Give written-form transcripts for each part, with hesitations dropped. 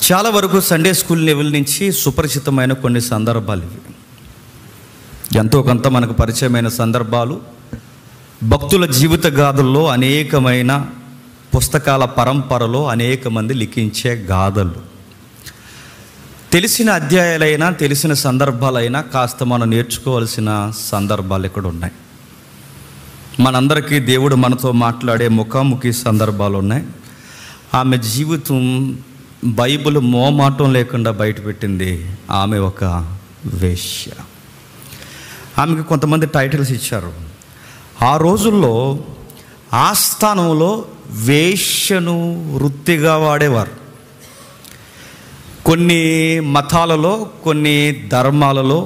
చాలా వరకు Sunday school level నుంచి సుపరిచితమైన కొన్ని సందర్భాలు ఇవి. ఎంతో కొంత మనకు పరిచయమైన సందర్భాలు భక్తుల జీవిత గాథల్లో, అనేకమైన పుస్తకాల పరంపరలో అనేక మంది లిఖించే గాథలు. తెలిసిన అధ్యాయాలైనా తెలిసిన సందర్భాలైనా కాస్త మనం నేర్చుకోవాల్సిన సందర్భాలు ఇక్కడ ఉన్నాయి. మనందరికీ దేవుడు మనతో మాట్లాడే ముఖాముఖి సందర్భాలు ఉన్నాయి. ఆమె జీవితం బైబిల్ మోమాటం లేకుండా బయటపెట్టింది. ఆమె ఒక వేశ్య. ఆమెకు కొంతమంది టైటిల్స్ ఇచ్చారు. ఆ రోజుల్లో ఆస్థానంలో వేశ్యను వృత్తిగా వాడేవారు. కొన్ని మతాలలో, కొన్ని ధర్మాలలో,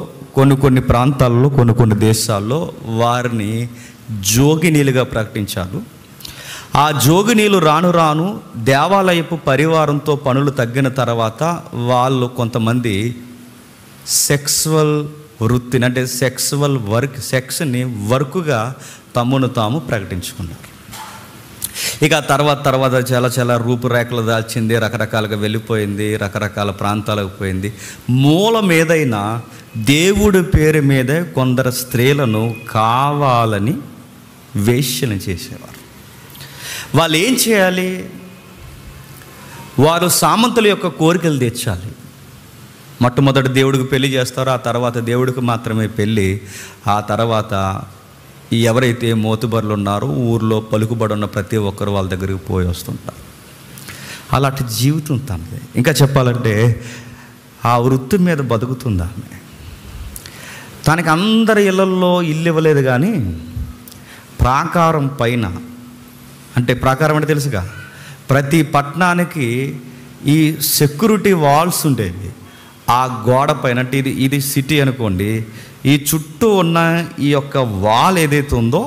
కొన్ని ప్రాంతాలలో, కొన్ని దేశాల్లో వారిని జోగినీలుగా ప్రకటించారు. ఆ జోగినీలు రాను రాను దేవాలయపు పరివారంతో పనులు తగ్గిన తర్వాత వాళ్ళు కొంతమంది సెక్సువల్ వృత్తిని, అంటే సెక్స్ని వర్క్గా తమను తాము ప్రకటించుకున్నారు. ఇక తర్వాత చాలా రూపురేఖలు దాల్చింది, రకరకాలుగా వెళ్ళిపోయింది, రకరకాల ప్రాంతాలకు పోయింది. మూలం ఏదైనా దేవుడి పేరు మీదే కొందరు స్త్రీలను కావాలని వేశ్యలు చేసేవారు. వాళ్ళు ఏం చేయాలి? వారు సామంతుల యొక్క కోరికలు తీర్చాలి. మొట్టమొదటి దేవుడికి పెళ్లి చేస్తారో, ఆ తర్వాత దేవుడికి మాత్రమే పెళ్ళి. ఆ తర్వాత ఎవరైతే మోతుబరులు ఉన్నారో ఊర్లో పలుకుబడి ఉన్న ప్రతి ఒక్కరు వాళ్ళ దగ్గరికి పోయి వస్తుంటారు. అలాంటి జీవితం తనది. ఇంకా చెప్పాలంటే ఆ వృత్తి మీద బతుకుతుంది ఆమె. తనకి అందరి ఇళ్లల్లో ఇల్లు ఇవ్వలేదు, కానీ ప్రాకారం పైన, అంటే ప్రాకారం అంటే తెలుసుగా, ప్రతి పట్టణానికి ఈ సెక్యూరిటీ వాల్స్ ఉండేవి. ఆ గోడ పైన, అంటే ఇది సిటీ అనుకోండి, ఈ చుట్టూ ఉన్న ఈ యొక్క వాల్ ఏదైతే ఉందో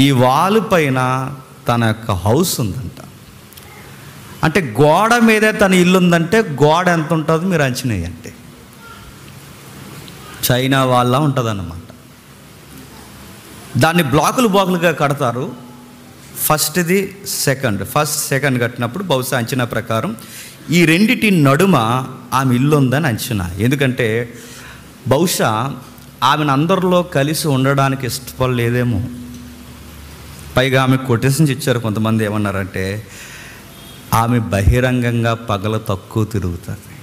ఈ వాల్ పైన తన యొక్క హౌస్ ఉందంట. అంటే గోడ మీదే తన ఇల్లు ఉందంటే గోడ ఎంత ఉంటుందో మీరు అంచనా వేయండి. చైనా వాళ్ళ ఉంటుందన్నమాట. దాన్ని బ్లాకులుగా కడతారు. ఫస్ట్ సెకండ్ కట్టినప్పుడు బహుశా అంచనా ప్రకారం ఈ రెండిటి నడుమ ఆమె ఇల్లు ఉందని అంచనా. ఎందుకంటే బహుశా ఆమెను అందరిలో కలిసి ఉండడానికి ఇష్టపడలేదేమో. పైగా ఆమె కొటేషన్స్ ఇచ్చారు కొంతమంది. ఏమన్నారంటే ఆమె బహిరంగంగా పగల తక్కువ తిరుగుతుంది.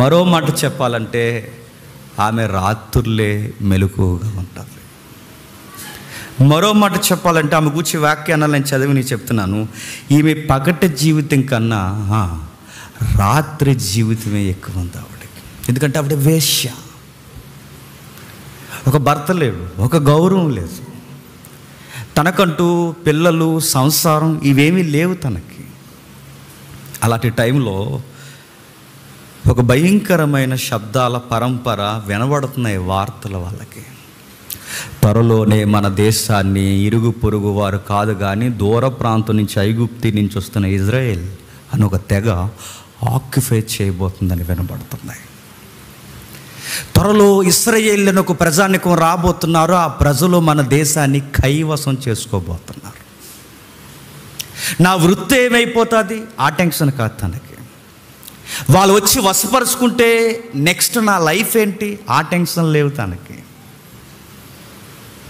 మరో మాట చెప్పాలంటే ఆమె రాత్రులే మెలకువగా ఉంటుంది. మరో మాట చెప్పాలంటే ఆమె గురించి వ్యాఖ్యానాలు నేను చదివి నీకు చెప్తున్నాను. ఈమె పగటి జీవితం కన్నా రాత్రి జీవితమే ఎక్కువ ఉంది ఆవిడకి. ఎందుకంటే ఆవిడ వేశ్య. ఒక భర్త లేడు, ఒక గౌరవం లేదు, తనకంటూ పిల్లలు, సంసారం ఇవేమీ లేవు తనకి. అలాంటి టైంలో ఒక భయంకరమైన శబ్దాల పరంపర వినబడుతున్నాయి వార్తల వాళ్ళకి. త్వరలోనే మన దేశాన్ని ఇరుగు పొరుగు వారు కాదు కానీ దూర ప్రాంతం నుంచి, ఐగుప్తి నుంచి వస్తున్న ఇజ్రాయెల్ అని ఒక తెగ ఆక్యుపై చేయబోతుందని వినబడుతున్నాయి. త్వరలో ఇశ్రాయేల్ అని ఒక ప్రజానికం రాబోతున్నారు. ఆ ప్రజలు మన దేశాన్ని కైవసం చేసుకోబోతున్నారు. నా వృత్తి ఏమైపోతుంది ఆ టెన్షన్ కాదు తనకి. వాళ్ళు వచ్చి వశపరుచుకుంటే నెక్స్ట్ నా లైఫ్ ఏంటి ఆ టెన్షన్ లేవు తనకి.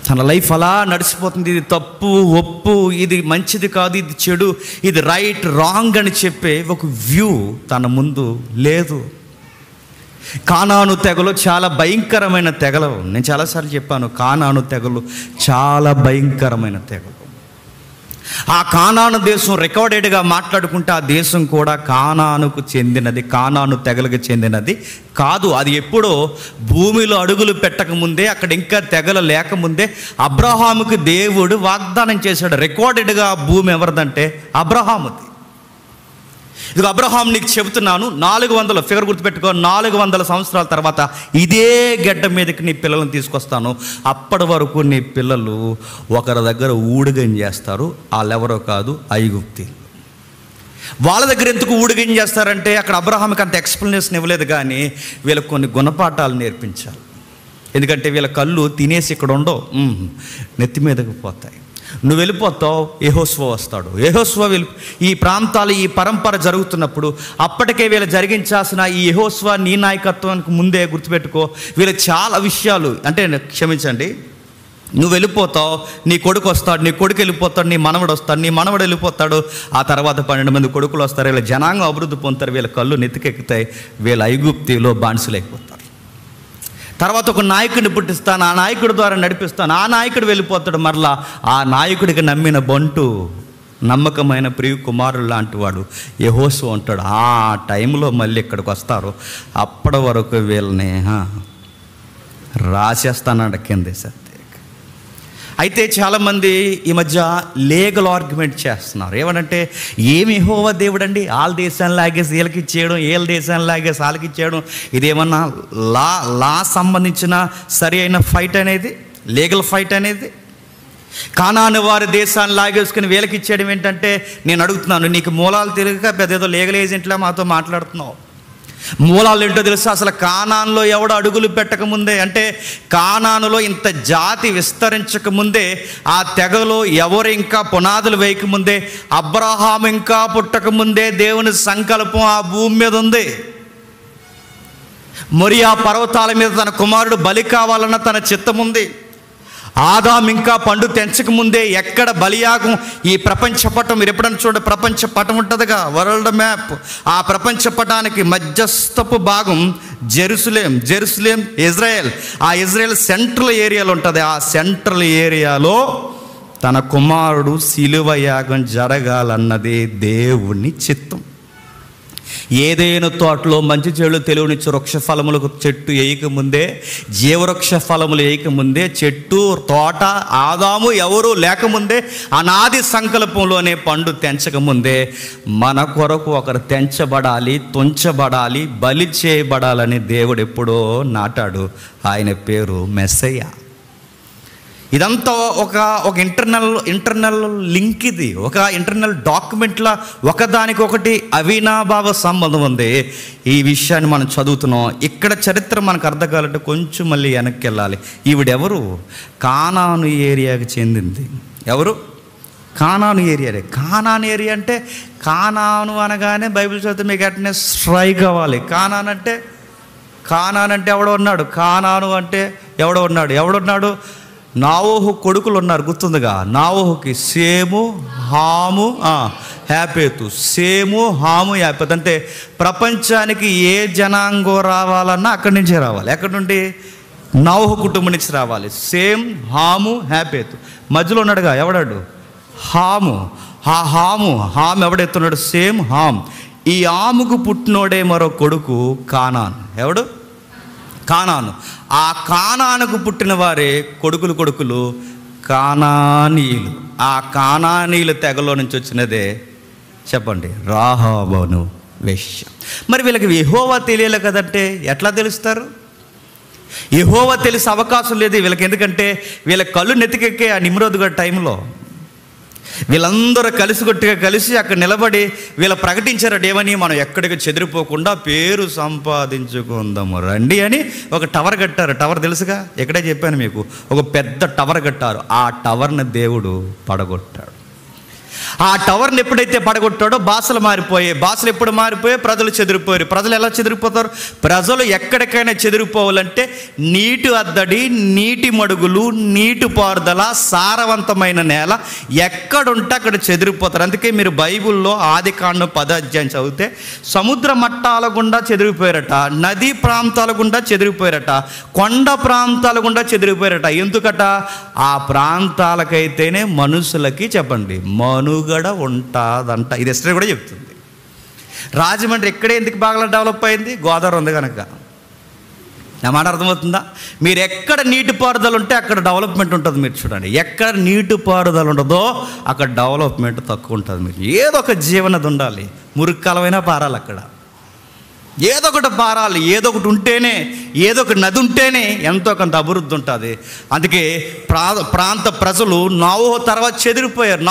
తన లైఫ్ అలా నడిచిపోతుంది. ఇది తప్పు, ఒప్పు, ఇది మంచిది కాదు, ఇది చెడు, ఇది రైట్, రాంగ్ అని చెప్పే ఒక వ్యూ తన ముందు లేదు. కానాను తెగలు చాలా భయంకరమైన తెగలు. నేను చాలాసార్లు చెప్పాను, కానాను తెగలు చాలా భయంకరమైన తెగలు. ఆ కానాను దేశం రికార్డెడ్గా మాట్లాడుకుంటే ఆ దేశం కూడా కానానుకు చెందినది, కానాను తెగలకు చెందినది కాదు. అది ఎప్పుడో భూమిలో అడుగులు పెట్టకముందే, అక్కడ ఇంకా తెగలు లేకముందే అబ్రహాముకి దేవుడు వాగ్దానం చేశాడు. రికార్డెడ్గా భూమి ఎవరిదంటే అబ్రహాముది. ఇది అబ్రహాం నీకు చెబుతున్నాను, 400 ఫిగర్ గుర్తుపెట్టుకో, 400 సంవత్సరాల తర్వాత ఇదే గడ్డ మీదకి నీ పిల్లలను తీసుకొస్తాను. అప్పటి వరకు నీ పిల్లలు ఒకరి దగ్గర ఊడిగం చేస్తారు. వాళ్ళెవరో కాదు, ఐగుప్తి. వాళ్ళ దగ్గర ఎందుకు ఊడిగం చేస్తారంటే అక్కడ అబ్రహాంకి అంత ఎక్స్ప్లెనేషన్ ఇవ్వలేదు, కానీ వీళ్ళకి కొన్ని గుణపాఠాలు నేర్పించాలి. ఎందుకంటే వీళ్ళ కళ్ళు తినేసి ఇక్కడ ఉండవు, నెత్తి మీదకి పోతాయి. నువ్వు వెళ్ళిపోతావు, యెహోషువ వస్తాడు. యెహోషువ ఈ ప్రాంతాలు ఈ పరంపర జరుగుతున్నప్పుడు అప్పటికే వీళ్ళు జరిగించాల్సిన ఈ యెహోషువ నీ నాయకత్వానికి ముందే గుర్తుపెట్టుకో, వీళ్ళకి చాలా విషయాలు అంటే క్షమించండి, నువ్వు వెళ్ళిపోతావు, నీ కొడుకు వస్తాడు, నీ కొడుకు వెళ్ళిపోతాడు, నీ మనవడు వస్తాడు, నీ మనవడు వెళ్ళిపోతాడు, ఆ తర్వాత 12 మంది కొడుకులు వస్తారు. వీళ్ళ జనాంగం అభివృద్ధి పొందుతారు, వీళ్ళ కళ్ళు నెత్తికెక్కుతాయి, వీళ్ళ ఐగుప్తిలో బానిసలైపోతారు. తర్వాత ఒక నాయకుడిని పుట్టిస్తాను, ఆ నాయకుడి ద్వారా నడిపిస్తాను, ఆ నాయకుడు వెళ్ళిపోతాడు. మరలా ఆ నాయకుడికి నమ్మిన బంటు, నమ్మకమైన ప్రియ కుమారుడు లాంటి వాడు యెహోషువ ఉంటాడు. ఆ టైంలో మళ్ళీ ఇక్కడికి వస్తారు. అప్పటి వరకు వీళ్ళని రాసేస్తానట కిందే సత్య. అయితే చాలామంది ఈ మధ్య లీగల్ ఆర్గ్యుమెంట్ చేస్తున్నారు. ఏమనంటే ఏమి యెహోవా దేవుడు అండి, వాళ్ళ దేశాన్ని లాగేసి వీళ్ళకి ఇచ్చేయడం, వీళ్ళ దేశాన్ని లాగేసి వాళ్ళకి ఇచ్చేయడం, ఇదేమన్నా లా సంబంధించిన సరి అయిన ఫైట్ అనేది, లీగల్ ఫైట్ అనేది? కానాను వారి దేశాన్ని లాగేసుకుని వీళ్ళకి ఇచ్చేయడం ఏంటంటే, నేను అడుగుతున్నాను, నీకు మూలాలు తెలియక పెద్ద ఏదో లీగల్ ఏజెంట్లా మాతో మాట్లాడుతున్నావు. మూలాలు ఏంటో తెలుసా? అసలు కానానులో ఎవడు అడుగులు పెట్టకముందే, అంటే కానానులో ఇంత జాతి విస్తరించకముందే, ఆ తెగలో ఎవరు ఇంకా పునాదులు వేయకముందే, అబ్రహాం ఇంకా పుట్టకముందే దేవుని సంకల్పం ఆ భూమి మీద ఉంది. మొరియా పర్వతాల మీద తన కుమారుడు బలి కావాలన్న తన చిత్తం ఉంది. ఆదాం ఇంకా పండు తెంచకముందే ఎక్కడ బలియాగం, ఈ ప్రపంచ పటం మీరు ఎప్పుడైనా చూడండి, ప్రపంచ పటం ఉంటుందిగా, వరల్డ్ మ్యాప్. ఆ ప్రపంచ పటానికి మధ్యస్థపు భాగం జెరూసలేం ఇజ్రాయెల్. ఆ ఇజ్రాయెల్ సెంట్రల్ ఏరియాలో ఉంటుంది. ఆ సెంట్రల్ ఏరియాలో తన కుమారుడు శిలువ యాగం జరగాలన్నదే దేవుని చిత్తం. ఏదైనా తోటలో మంచి చెడు తెలివినిచ్చే వృక్ష ఫలములకు చెట్టు వేయకముందే, జీవవృక్ష ఫలములు వేయకముందే, చెట్టు తోట ఆదాము ఎవరు లేకముందే, అనాది సంకల్పంలోనే పండు తెంచకముందే మన కొరకు ఒకరు తెంచబడాలి, తుంచబడాలి, బలి చేయబడాలని దేవుడు ఎప్పుడో నాటాడు. ఆయన పేరు మెస్సయ్య. ఇదంతా ఒక ఇంటర్నల్ లింక్, ఇది ఒక ఇంటర్నల్ డాక్యుమెంట్లా ఒకదానికొకటి అవినాభావ సంబంధం ఉంది. ఈ విషయాన్ని మనం చదువుతున్నాం. ఇక్కడ చరిత్ర మనకు అర్థం కావాలంటే కొంచెం మళ్ళీ వెనక్కి వెళ్ళాలి. ఈవిడెవరు? కానాను ఏరియాకి చెందింది. ఎవరు? కానాను ఏరియా. కానాను ఏరియా అంటే, కానాను అనగానే బైబిల్ చదివితే మీకు అట్నే స్ట్రైక్ అవ్వాలి. కానాను అంటే ఎవడో ఉన్నాడు. కానాను అంటే ఎవడున్నాడు? నావోహు కొడుకులు ఉన్నారు, గుర్తుందిగా. నావోహుకి సేము, హాము, యాపెతు. సేము, హాము, యాపెతు అంటే ప్రపంచానికి ఏ జనాంగం రావాలన్నా అక్కడి నుంచే రావాలి. ఎక్కడి నుండి? నావోహు కుటుంబం నుంచి రావాలి. సేమ్, హాము, యాపెతు. మధ్యలో ఉన్నాడుగా, ఎవడాడు? హాము. హాము ఎవడెత్తున్నాడు? సేమ్, హామ్. ఈ ఆముకు పుట్టినోడే మరో కొడుకు కానాను. ఎవడు? కానాను. ఆ కానానుకు పుట్టిన వారే కొడుకులు కానానీయులు. ఆ కానానీయుల తెగలో నుంచి వచ్చినదే చెప్పండి, రాహాబును వేశ్య. మరి వీళ్ళకి యెహోవా తెలియలే కదంటే ఎట్లా తెలుస్తారు? యెహోవా తెలిసే అవకాశం లేదు వీళ్ళకి. ఎందుకంటే వీళ్ళ కళ్ళు నెత్తికెక్కే ఆ నిమ్రోద్ గారి టైంలో వీళ్ళందరూ కలిసి అక్కడ నిలబడి వీళ్ళు ప్రకటించారట, ఏమని? మనం ఎక్కడికి చెదిరిపోకుండా పేరు సంపాదించుకుందాము రండి అని ఒక టవర్ కట్టారు. టవర్ తెలుసుగా, ఎక్కడే చెప్పాను మీకు. ఒక పెద్ద టవర్ కట్టారు. ఆ టవర్ని దేవుడు పడగొట్టాడు. ఆ టవర్ని ఎప్పుడైతే పడగొట్టాడో భాషలు ఎప్పుడు మారిపోయాయి? ప్రజలు చెదిరిపోయారు. ప్రజలు ఎలా చెదిరిపోతారు? ప్రజలు ఎక్కడికైనా చెదిరిపోవాలంటే నీటి అద్దడి, నీటి మడుగులు, నీటి పారుదల, సారవంతమైన నేల ఎక్కడుంటే అక్కడ చెదిరిపోతారు. అందుకే మీరు బైబిల్లో ఆదికాండం 10వ అధ్యాయం చదివితే సముద్ర మట్టాల గుండా చెదిరిపోయారట, నదీ ప్రాంతాల గుండా చెదిరిపోయారట, కొండ ప్రాంతాల గుండా చెదిరిపోయారట. ఎందుకట? ఆ ప్రాంతాలకైతేనే మనుషులకి చెప్పండి మనుగడ ఉంటుందంట. ఇది హిస్టరీ కూడా చెప్తుంది. రాజమండ్రి ఎక్కడే ఎందుకు బాగా డెవలప్ అయింది? గోదావరి ఉంది కనుక. నా మాట అర్థమవుతుందా? మీరు ఎక్కడ నీటిపారుదల ఉంటే అక్కడ డెవలప్మెంట్ ఉంటుంది. మీరు చూడండి, ఎక్కడ నీటిపారుదల ఉండదో అక్కడ డెవలప్మెంట్ తక్కువ ఉంటుంది. మీకు ఏదో ఒక జీవనది ఉండాలి, మురుక్కలమైనా పారాలి, అక్కడ ఏదో ఒకటి పారాలి, ఏదో ఒకటి ఉంటేనే, ఏదో ఒక నది ఉంటేనే ఎంతో కొంత అభివృద్ధి ఉంటుంది. అందుకే ప్రాంత ప్రజలు నావోహు తర్వాత చెదిరిపోయారు.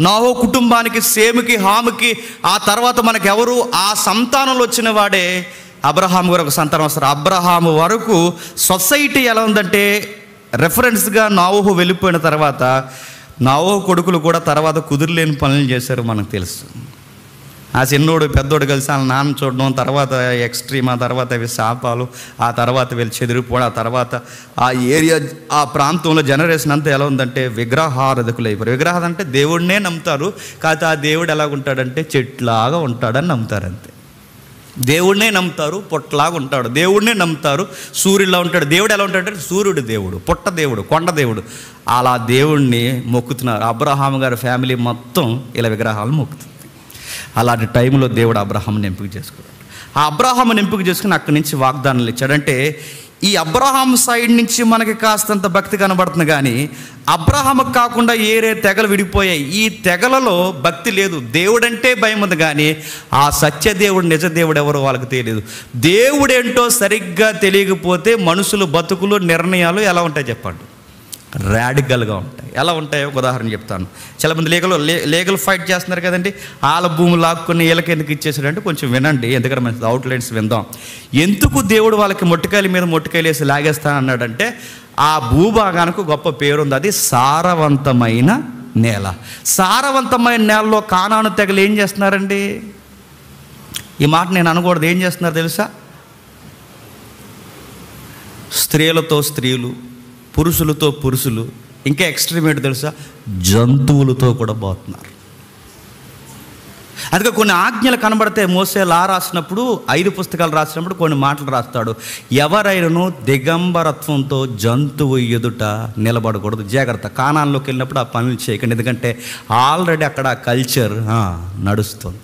నావోహు కుటుంబానికి, సేముకి, హాముకి, ఆ తర్వాత మనకి ఎవరు? ఆ సంతానంలో వచ్చిన వాడే అబ్రహాము గారు ఒక సంతానం వస్తారు. అబ్రహాము వరకు సొసైటీ ఎలా ఉందంటే, రెఫరెన్స్గా నావోహు వెళ్ళిపోయిన తర్వాత నావో కొడుకులు కూడా తర్వాత కుదురులేని పనులు చేశారు మనకు తెలుసు. ఆ చిన్నోడు పెద్దోడు కలిసి వాళ్ళ నాన్న చూడడం, తర్వాత ఎక్స్ట్రీమ్, ఆ తర్వాత అవి శాపాలు, ఆ తర్వాత వీళ్ళు చెదిరిపోవడం, ఆ తర్వాత ఆ ఏరియా ఆ ప్రాంతంలో జనరేషన్ అంతా ఎలా ఉందంటే విగ్రహారాధకులు అయిపోయారు. విగ్రహాలు అంటే దేవుడినే నమ్ముతారు, కాకపోతే ఆ దేవుడు ఎలాగుంటాడంటే చెట్లాగా ఉంటాడని నమ్ముతారు అంతే. దేవుడినే నమ్ముతారు, పొట్టలాగా ఉంటాడు. దేవుడినే నమ్ముతారు, సూర్యుడిలా ఉంటాడు. దేవుడు ఎలా ఉంటాడంటే సూర్యుడు దేవుడు, పుట్ట దేవుడు, కొండ దేవుడు. అలా దేవుణ్ణి మొక్కుతున్నారు. అబ్రహాం గారి ఫ్యామిలీ మొత్తం ఇలా విగ్రహాలు మొక్కుతుంది. అలాంటి టైంలో దేవుడు అబ్రహాంని ఎంపిక చేసుకున్నాడు. ఆ అబ్రహాంని ఎంపిక చేసుకుని అక్కడి నుంచి వాగ్దానాలు ఇచ్చాడంటే ఈ అబ్రహాం సైడ్ నుంచి మనకి కాస్తంత భక్తి కనబడుతుంది, కానీ అబ్రహాంకు కాకుండా ఏరే తెగలు విడిపోయాయి. ఈ తెగలలో భక్తి లేదు. దేవుడంటే భయం ఉంది, కానీ ఆ సత్యదేవుడు నిజదేవుడు ఎవరో వాళ్ళకి తెలియదు. దేవుడేంటో సరిగ్గా తెలియకపోతే మనుషులు బతుకులు నిర్ణయాలు ఎలా ఉంటాయి చెప్పండి? రాడికల్గా ఉంటాయి. ఎలా ఉంటాయో ఒక ఉదాహరణ చెప్తాను. చాలామంది లీగల్ ఫైట్ చేస్తున్నారు కదండి. వాళ్ళ భూములు లాక్కుని వీళ్ళకి ఎందుకు ఇచ్చేసాడంటే కొంచెం వినండి, ఎందుకంటే మంచి అవుట్లైన్స్ విందాం. ఎందుకు దేవుడు వాళ్ళకి మొట్టికాయల మీద మొట్టికాయలు వేసి లాగేస్తానన్నాడంటే ఆ భూభాగానికి గొప్ప పేరుంది, అది సారవంతమైన నేల. సారవంతమైన నేలలో కానాను తెగలు ఏం చేస్తున్నారండి? ఈ మాట నేను అనకూడదు, ఏం చేస్తున్నారు తెలుసా? స్త్రీలతో స్త్రీలు, పురుషులతో పురుషులు, ఇంకా ఎక్స్ట్రీమేట్ తెలుసా, జంతువులతో కూడా పోతున్నారు. అందుకే కొన్ని ఆజ్ఞలు కనబడితే మోసే లా రాసినప్పుడు 5 పుస్తకాలు రాసినప్పుడు కొన్ని మాటలు రాస్తాడు. ఎవరైనాను దిగంబరత్వంతో జంతువు ఎదుట నిలబడకూడదు, జాగ్రత్త. కానాన్లోకి వెళ్ళినప్పుడు ఆ పనులు చేయకండి, ఎందుకంటే ఆల్రెడీ అక్కడ కల్చర్ నడుస్తుంది.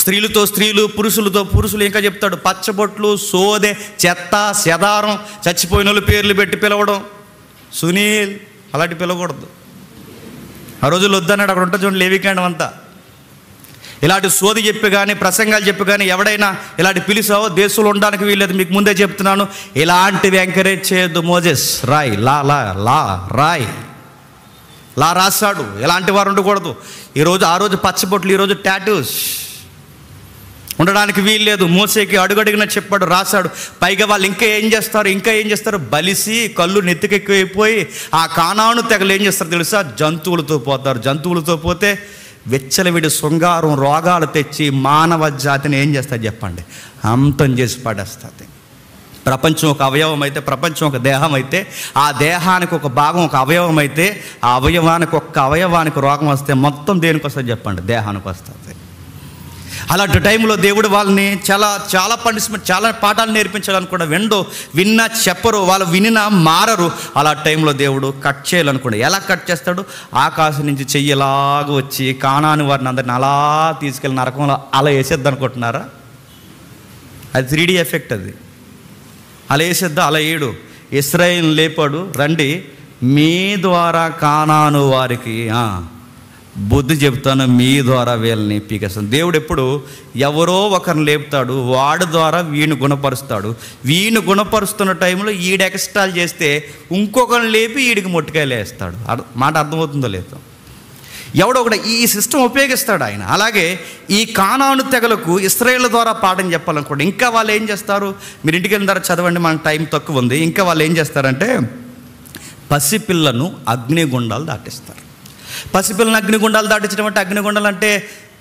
స్త్రీలతో స్త్రీలు, పురుషులతో పురుషులు. ఇంకా చెప్తాడు పచ్చబొట్లు, సోదె, చెత్త, చెదారం, చచ్చిపోయిన వాళ్ళు పేర్లు పెట్టి పిలవడం, సునీల్ అలాంటి పిలవకూడదు. ఆ రోజుల్లో వద్దన్నాడు. అక్కడ ఉంటుంది చూడండి లేవికాండం అంతా. ఇలాంటి సోది చెప్పి కానీ ప్రసంగాలు చెప్పి కానీ ఎవడైనా ఇలాంటి పిలిచావో దేశంలో ఉండడానికి వీల్లేదు. మీకు ముందే చెప్తున్నాను, ఇలాంటివి ఎంకరేజ్ చేయొద్దు. మోజెస్ రాయ్ లా లా లా రాయ్ లా రాశాడు, ఇలాంటి వారు ఉండకూడదు. ఆ రోజు పచ్చబొట్లు, ఈరోజు టాటూస్ ఉండడానికి వీల్లేదు. మోసేకి అడుగడిగిన చెప్పాడు, రాశాడు. పైగా వాళ్ళు ఇంకా ఏం చేస్తారు? బలిసి కళ్ళు నెత్తికెక్కిపోయి ఆ కానాను తెగలు ఏం చేస్తారు తెలుసా? జంతువులతో పోతారు. జంతువులతో పోతే వెచ్చలవిడి శృంగారం, రోగాలు తెచ్చి మానవ జాతిని ఏం చేస్తారు చెప్పండి? అంతం చేసి పడేస్తుంది. ప్రపంచం ఒక అవయవం అయితే, ప్రపంచం ఒక దేహం అయితే, ఆ దేహానికి ఒక భాగం ఒక అవయవం అయితే, ఆ అవయవానికి రోగం వస్తే మొత్తం దేనికి వస్తుంది చెప్పండి? దేహానికి వస్తుంది. అలాంటి టైంలో దేవుడు వాళ్ళని చాలా పనిష్మెంట్, చాలా పాఠాలు నేర్పించాలనుకోండి. విన్నా చెప్పరు, వాళ్ళు వినినా మారరు. అలా టైంలో దేవుడు కట్ చేయాలనుకోండి. ఎలా కట్ చేస్తాడు? ఆకాశం నుంచి చెయ్యలాగా వచ్చి కానాని వారిని అందరిని అలా తీసుకెళ్ళి నరకంలో అలా వేసేద్ది అనుకుంటున్నారా? అది 3D ఎఫెక్ట్. అది అలా వేసేద్దా? అలా ఏడు ఇశ్రాయేలును లేపాడు, రండి మీ ద్వారా కానాను వారికి బుద్ధి చెప్తాను, మీ ద్వారా వీళ్ళని పీకేస్తాను. దేవుడు ఎప్పుడు ఎవరో ఒకరిని లేపుతాడు, వాడి ద్వారా వీడిని గుణపరుస్తాడు. వీడిని గుణపరుస్తున్న టైంలో ఈడు ఎక్స్ట్రాలు చేస్తే ఇంకొకరిని లేపి వీడికి మొట్టికాయలు వేస్తాడు. మాట అర్థమవుతుందో లేదో? ఎవడో ఒకటి ఈ సిస్టమ్ ఉపయోగిస్తాడు ఆయన. అలాగే ఈ కానాను తెగలకు ఇశ్రాయేలు ద్వారా పాఠం చెప్పాలనుకోండి. ఇంకా వాళ్ళు ఏం చేస్తారు? మీరు ఇంటికి వెళ్ళిన తర్వాత చదవండి, మనకు టైం తక్కువ ఉంది. ఇంకా వాళ్ళు ఏం చేస్తారంటే పసిపిల్లను అగ్నిగుండాలు దాటిస్తారు. పసిపిల్లని అగ్నిగుండాలు దాటించడం అంటే, అగ్నిగుండాలు అంటే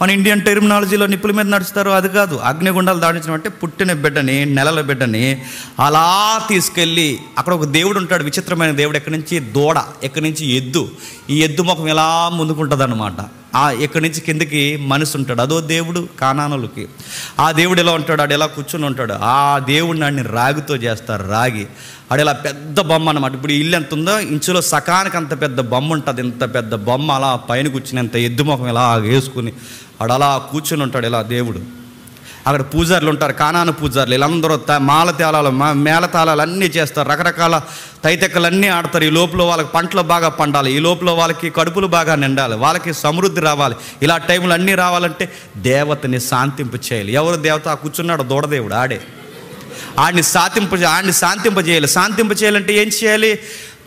మన ఇండియన్ టెర్మినాలజీలో నిప్పుల మీద నడుస్తారు, అది కాదు. అగ్నిగుండాలు దాటించడం అంటే పుట్టిన బిడ్డని, నెలల బిడ్డని అలా తీసుకెళ్ళి అక్కడ ఒక దేవుడు ఉంటాడు, విచిత్రమైన దేవుడు. ఎక్కడి నుంచి దూడ, ఎక్కడి నుంచి ఎద్దు. ఈ ఎద్దు ముఖం ఎలా ముందుకుంటుంది అనమాట. ఎక్కడి నుంచి కిందకి మనిషి ఉంటాడు, అదో దేవుడు కానానులకి. ఆ దేవుడు ఎలా ఉంటాడు? ఆడు ఎలా కూర్చుని ఉంటాడు. ఆ దేవుడిని ఆడిని రాగితో చేస్తారు. రాగి ఆడు ఇలా పెద్ద బొమ్మ అనమాట. ఇప్పుడు ఇల్లు ఎంత ఉందో ఇంచులో సకానికి అంత పెద్ద బొమ్మ ఉంటుంది. ఇంత పెద్ద బొమ్మ అలా పైన కూర్చుని అంత ఎద్దు ముఖం ఇలా వేసుకుని ఆడు అలా కూర్చుని ఉంటాడు ఇలా దేవుడు. అక్కడ పూజారులు ఉంటారు, కానాను పూజారులు. వీళ్ళందరూ మాల తాళాలు, మేళ తాళాలు అన్నీ చేస్తారు, రకరకాల తైతెక్కలన్నీ ఆడతారు. ఈ లోపల వాళ్ళకి పంటలు బాగా పండాలి, ఈ లోపల వాళ్ళకి కడుపులు బాగా నిండాలి, వాళ్ళకి సమృద్ధి రావాలి. ఇలా టైంలో అన్నీ రావాలంటే దేవతని శాంతింపు చేయాలి. ఎవరు దేవత? ఆ కూర్చున్నాడు దూడదేవుడు, ఆడే. ఆడిని శాంతింపజేయాలి. శాంతింపజేయాలంటే ఏం చేయాలి?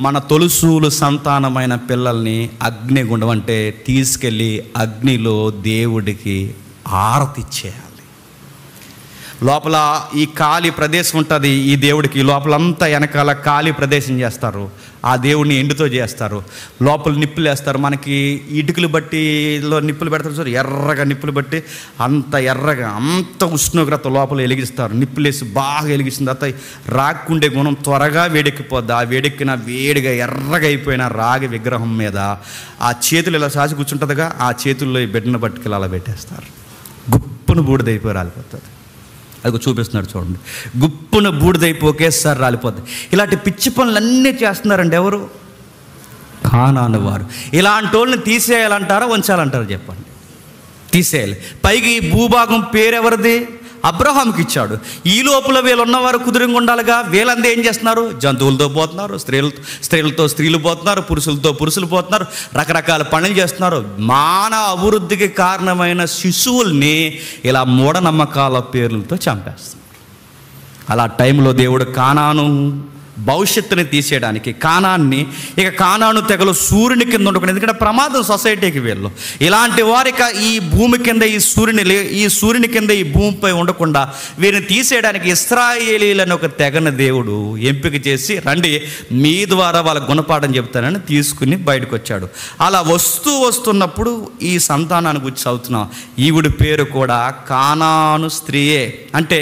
మన తొలుసూలు సంతానమైన పిల్లల్ని అగ్నిగుండం అంటే తీసుకెళ్ళి అగ్నిలో దేవుడికి ఆరతి ఇచ్చేయాలి. లోపల ఈ ఖాళీ ప్రదేశం ఉంటుంది ఈ దేవుడికి, లోపలంతా వెనకాల ఖాళీ ప్రదేశం చేస్తారు, ఆ దేవుడిని ఎండుతో చేస్తారు, లోపల నిప్పులు వేస్తారు. మనకి ఇటుకలు బట్టిలో నిప్పులు పెడతారు చూడు, ఎర్రగా నిప్పులు బట్టి అంత ఎర్రగా అంత ఉష్ణోగ్రత లోపల వెలిగిస్తారు. నిప్పులు వేసి బాగా వెలిగించిన తర్వాత రాక్కుండే గుణం త్వరగా వేడెక్కిపోద్ది. ఆ వేడెక్కిన వేడిగా ఎర్రగా అయిపోయిన రాగి విగ్రహం మీద ఆ చేతులు ఇలా సాచి కూర్చుంటుందిగా, ఆ చేతుల్లో ఈ బిడ్డను పట్టుకెళ్ళి అలా పెట్టేస్తారు. గుప్పును బూడిదైపోయి రాలిపోతుంది. అది చూపిస్తున్నాడు చూడండి, గుప్పున బూడిదైపోయి ఒకేసారి రాలిపోతుంది. ఇలాంటి పిచ్చి పనులన్నీ చేస్తున్నారండి ఎవరు? కానాను వారు. ఇలాంటి వాళ్ళని తీసేయాలంటారా ఉంచాలంటారా చెప్పండి? తీసేయాలి. పైగా ఈ భూభాగం పేరెవరిది? అబ్రహాంకి ఇచ్చాడు. ఈ లోపల వీళ్ళు ఉన్నవారు కుదురుగా ఉండాలిగా. వీళ్ళంతా ఏం చేస్తున్నారు? జంతువులతో పోతున్నారు, స్త్రీలతో స్త్రీలు పోతున్నారు, పురుషులతో పురుషులు పోతున్నారు, రకరకాల పనులు చేస్తున్నారు. మానవ అభివృద్ధికి కారణమైన శిశువుల్ని ఇలా మూఢనమ్మకాల పేర్లతో చంపేస్తున్నారు. అలా టైంలో దేవుడు కానాను భవిష్యత్తుని తీసేయడానికి, కానాన్ని ఇక కానాను తెగలు సూర్యుని కింద ఉండకూడదు. ఎందుకంటే ప్రమాదం సొసైటీకి వీళ్ళు. ఇలాంటి వారిక ఈ భూమి కింద ఈ సూర్యుని కింద ఈ భూమిపై ఉండకుండా వీరిని తీసేయడానికి ఇశ్రాయేలీలను ఒక తెగని దేవుడు ఎంపిక చేసి, రండి మీ ద్వారా వాళ్ళ గుణపాఠం చెప్తానని తీసుకుని బయటకు వచ్చాడు. అలా వస్తున్నప్పుడు ఈ సంతానాన్ని గురించి చదువుతున్నాం. ఈవిడి పేరు కూడా కానాను స్త్రీయే. అంటే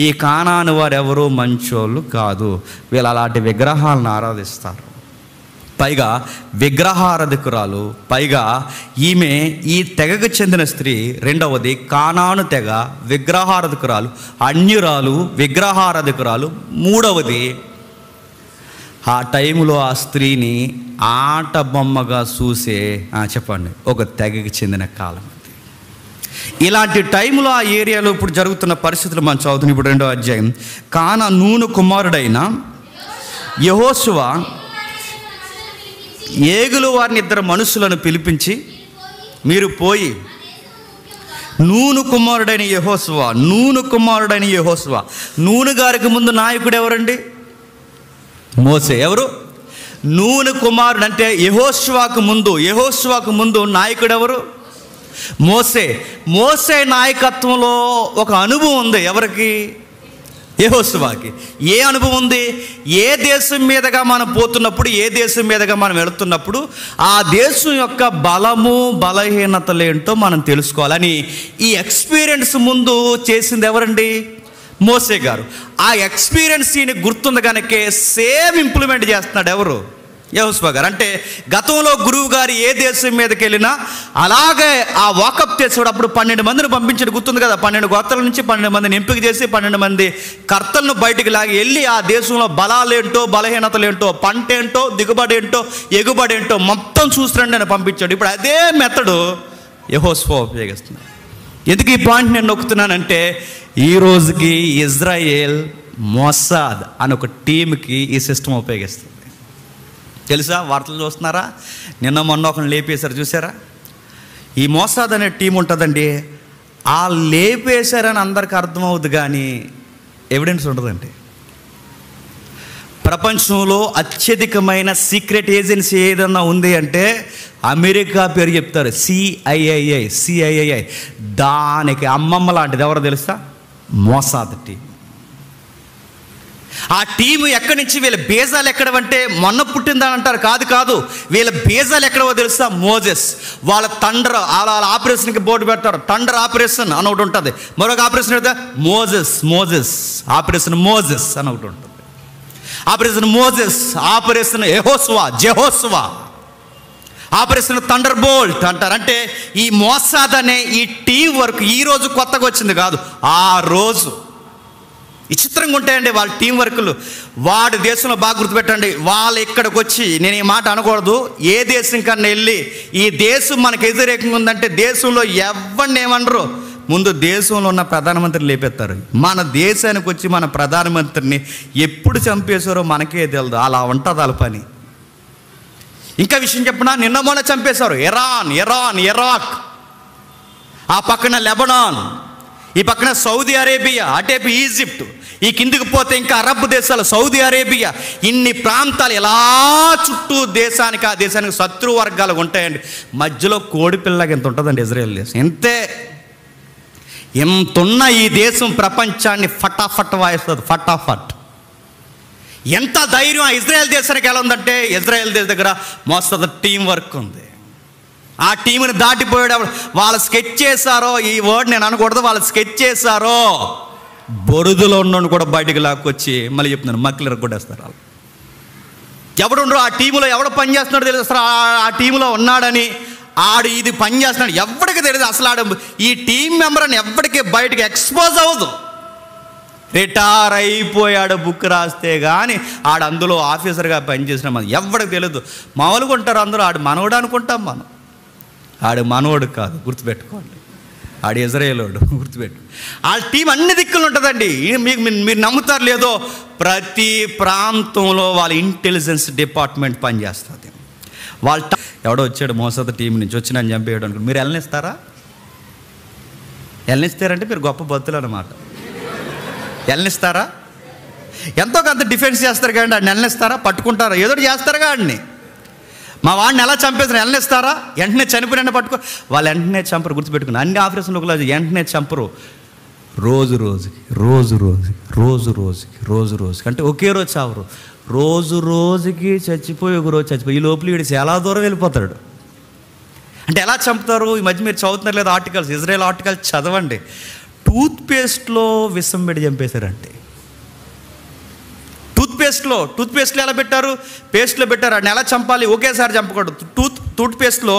ఈ కానాను వారు ఎవరు మంచోళ్ళు కాదు, వీళ్ళు అలాంటి విగ్రహాలను ఆరాధిస్తారు. పైగా విగ్రహారాధికురాలు, పైగా ఈమె ఈ తెగకు చెందిన స్త్రీ. రెండవది కానాను తెగ, విగ్రహారాధికురాలు, అన్యురాలు, విగ్రహారాధికురాలు. మూడవది ఆ టైంలో ఆ స్త్రీని ఆట బొమ్మగా చూసే చెప్పండి ఒక తెగకి చెందిన కాలం. ఇలాంటి టైంలో ఆ ఏరియాలో ఇప్పుడు జరుగుతున్న పరిస్థితులు మనం చదువుతున్నాం. ఇప్పుడు 2వ అధ్యాయం. నూను కుమారుడైన యెహోషువ ఏగులు వారిని 2 మనుషులను పిలిపించి, మీరు పోయి నూను కుమారుడైన యెహోషువ. నూను గారికి ముందు నాయకుడు ఎవరండి? మోసే. ఎవరు? నూను కుమారుడు. అంటే యెహోషువకు ముందు నాయకుడు ఎవరు? మోసే నాయకత్వంలో ఒక అనుభవం ఉంది. ఎవరికి? యెహోషువకి. ఏ అనుభవం ఉంది? ఏ దేశం మీదుగా మనం పోతున్నప్పుడు, ఏ దేశం మీదుగా మనం వెళుతున్నప్పుడు ఆ దేశం యొక్క బలము బలహీనతలు ఏంటో మనం తెలుసుకోవాలని ఈ ఎక్స్పీరియన్స్ ముందు చేసింది ఎవరండి? మోసే గారు. ఆ ఎక్స్పీరియన్స్ గుర్తుంది కనుకే సేమ్ ఇంప్లిమెంట్ చేస్తున్నాడు ఎవరు? యెహోషువ గారు. అంటే గతంలో గురువు గారు ఏ దేశం మీదకి వెళ్ళినా అలాగే ఆ వాకప్ చేసేవాడు. అప్పుడు 12 మందిని పంపించాడు, గుర్తుంది కదా. 12 గోత్రాల నుంచి 12 మందిని ఎంపిక చేసి 12 మంది కర్తలను బయటికి లాగి వెళ్ళి ఆ దేశంలో బలాలేంటో బలహీనతలు ఏంటో, పంట ఏంటో, దిగుబడి ఏంటో, ఎగుబడి ఏంటో మొత్తం చూసిరండి అని పంపించాడు. ఇప్పుడు అదే మెథడు యెహోషువ ఉపయోగిస్తున్నాడు. ఎందుకు ఈ పాయింట్ నేను నొక్కుతున్నానంటే, ఈ రోజుకి ఇజ్రాయేల్ మొసాద్ అని ఒక టీంకి ఈ సిస్టమ్ ఉపయోగిస్తుంది. తెలుసా? వార్తలు చూస్తున్నారా? నిన్న మొన్న ఒకరిని లేపేశారు, చూసారా? ఈ మొసాద్ అనే టీం ఉంటుందండి. ఆ లేపేశారని అందరికి అర్థమవుద్ది కానీ ఎవిడెన్స్ ఉండదండి. ప్రపంచంలో అత్యధికమైన సీక్రెట్ ఏజెన్సీ ఏదన్నా ఉంది అంటే అమెరికా పేరు చెప్తారు, సిఐఐ. దానికి అమ్మమ్మ లాంటిది ఎవరో తెలుసా? Mossad team. ఆ టీము ఎక్కడి నుంచి, వీళ్ళ బీజాలు ఎక్కడవంటే మొన్న పుట్టిందని అంటారు. కాదు, వీళ్ళ బీజాలు ఎక్కడవో తెలుసా? మోజెస్. వాళ్ళ తండ్ర వాళ్ళ ఆపరేషన్కి బోర్డు పెడతారు, తండ్ర ఆపరేషన్ అని ఒకటి ఉంటుంది. మరొక ఆపరేషన్ పెడితే మోజెస్ ఆపరేషన్ మోజెస్ అని ఒకటి ఉంటుంది. Operation Moses, operation Joshua, operation thunder bolt అంటారు. అంటే ఈ మోసాద్ అనే ఈ టీం వర్క్ ఈ రోజు కొత్తగా వచ్చింది కాదు, ఆ రోజు విచిత్రంగా ఉంటాయండి వాళ్ళ టీం వర్క్లు. వాడి దేశంలో బాగా గుర్తుపెట్టండి, వాళ్ళు ఇక్కడికి వచ్చి, నేను ఈ మాట అనకూడదు, ఏ దేశం కన్నా వెళ్ళి ఈ దేశం మనకు వ్యతిరేకంగా ఉందంటే దేశంలో ఎవరిని ఏమనరు, ముందు దేశంలో ఉన్న ప్రధానమంత్రిని లేపెత్తారు. మన దేశానికి వచ్చి మన ప్రధానమంత్రిని ఎప్పుడు చంపేశారో మనకే తెలియదు. అలా ఉంటుంది వాళ్ళ పని. ఇంకా విషయం చెప్పినా, నిన్న మొన్న చంపేశారు ఇరాన్, ఇరాక్, ఆ పక్కన లెబనాన్, ఈ పక్కన సౌదీ అరేబియా, అటేపు ఈజిప్ట్, ఈ కిందికి పోతే ఇంకా అరబ్ దేశాలు, సౌదీ అరేబియా, ఇన్ని ప్రాంతాలు ఎలా చుట్టూ దేశానికి ఆ దేశానికి శత్రు వర్గాలు ఉంటాయండి. మధ్యలో కోడిపిల్లకి ఎంత ఉంటుందండి ఇజ్రాయెల్ దేశం, ఇంతే. ఎంతున్న ఈ దేశం ప్రపంచాన్ని ఫటాఫట్ వాయిస్తుంది, ఫటాఫట్. ఎంత ధైర్యం ఆ ఇజ్రాయెల్ దేశానికి ఎలా ఉందంటే, ఇజ్రాయెల్ దేశం దగ్గర మోస్తరు టీం వర్క్ ఉంది. ఆ టీంని దాటిపోయేటప్పుడు వాళ్ళు స్కెచ్ చేశారో, ఈ వర్డ్ నేను అనకూడదు, వాళ్ళు స్కెచ్ చేశారో బొరుదులో ఉన్నోడు కూడా బయటికి లాక్కొచ్చి మళ్ళీ చెప్తున్నాను మక్కిలర్ కొట్టేస్తారు. వాళ్ళు ఎవడుండ్రో ఆ టీంలో ఎవడు పని చేస్తున్నాడో తెలుసు. అసలు ఆ టీంలో ఉన్నాడని, ఆడు ఇది పని చేస్తున్నాడు ఎవరికి తెలియదు. అసలు ఆడు ఈ టీం మెంబర్ అని ఎవరికి బయటకు ఎక్స్పోజ్ అవ్వదు. రిటైర్ అయిపోయాడు బుక్ రాస్తే కానీ ఆడు అందులో ఆఫీసర్గా పనిచేసిన మనం ఎవరికి తెలియదు. మామూలుగా ఉంటారు అందరూ. ఆడు మనవడు అనుకుంటాం మనం. ఆడు మనవడు కాదు, గుర్తుపెట్టుకోండి. ఆడు ఇజ్రాయేలోడు, గుర్తుపెట్టు. ఆ టీం అన్ని దిక్కులు ఉంటుందండి. మీకు మీరు నమ్ముతారు లేదో, ప్రతి ప్రాంతంలో వాళ్ళ ఇంటెలిజెన్స్ డిపార్ట్మెంట్ పనిచేస్తుంది. వాళ్ళ ఎవడో వచ్చాడు మోసద టీం నుంచి వచ్చి నన్ను చంపేయడం అనుకుంటు, మీరు వెళ్ళనిస్తారా? వెళ్ళనిస్తారంటే మీరు గొప్ప బతులు అన్నమాట. వెళ్ళనిస్తారా? ఎంతో కొంత డిఫెన్స్ చేస్తారు కానీ ఆడిని వెళ్ళనిస్తారా? పట్టుకుంటారా? ఏదో చేస్తారు కానీ మా వాడిని ఎలా చంపేస్తారు? వెళ్ళనిస్తారా? వెంటనే చనిపోయిన పట్టుకో, వాళ్ళు వెంటనే చంపరు. గుర్తుపెట్టుకుని అన్ని ఆపరేషన్లు వెంటనే చంపరు. రోజు రోజుకి అంటే ఒకే రోజు చావరు. రోజు రోజుకి చచ్చిపోయి ఒక రోజు చచ్చిపోయి ఈ లోపల వీడు చాలా దూరం వెళ్ళిపోతాడు. అంటే ఎలా చంపుతారు? ఈ మధ్య మీరు చదువుతున్నారు లేదా ఆర్టికల్స్, ఇజ్రాయెల్ ఆర్టికల్స్ చదవండి. టూత్పేస్ట్లో విషం పెట్టి చంపేశారంటే. టూత్పేస్ట్లో ఎలా పెట్టారు? పేస్ట్లో పెట్టారు. వాడిని ఎలా చంపాలి? ఒకేసారి చంపకూడదు. టూత్పేస్ట్లో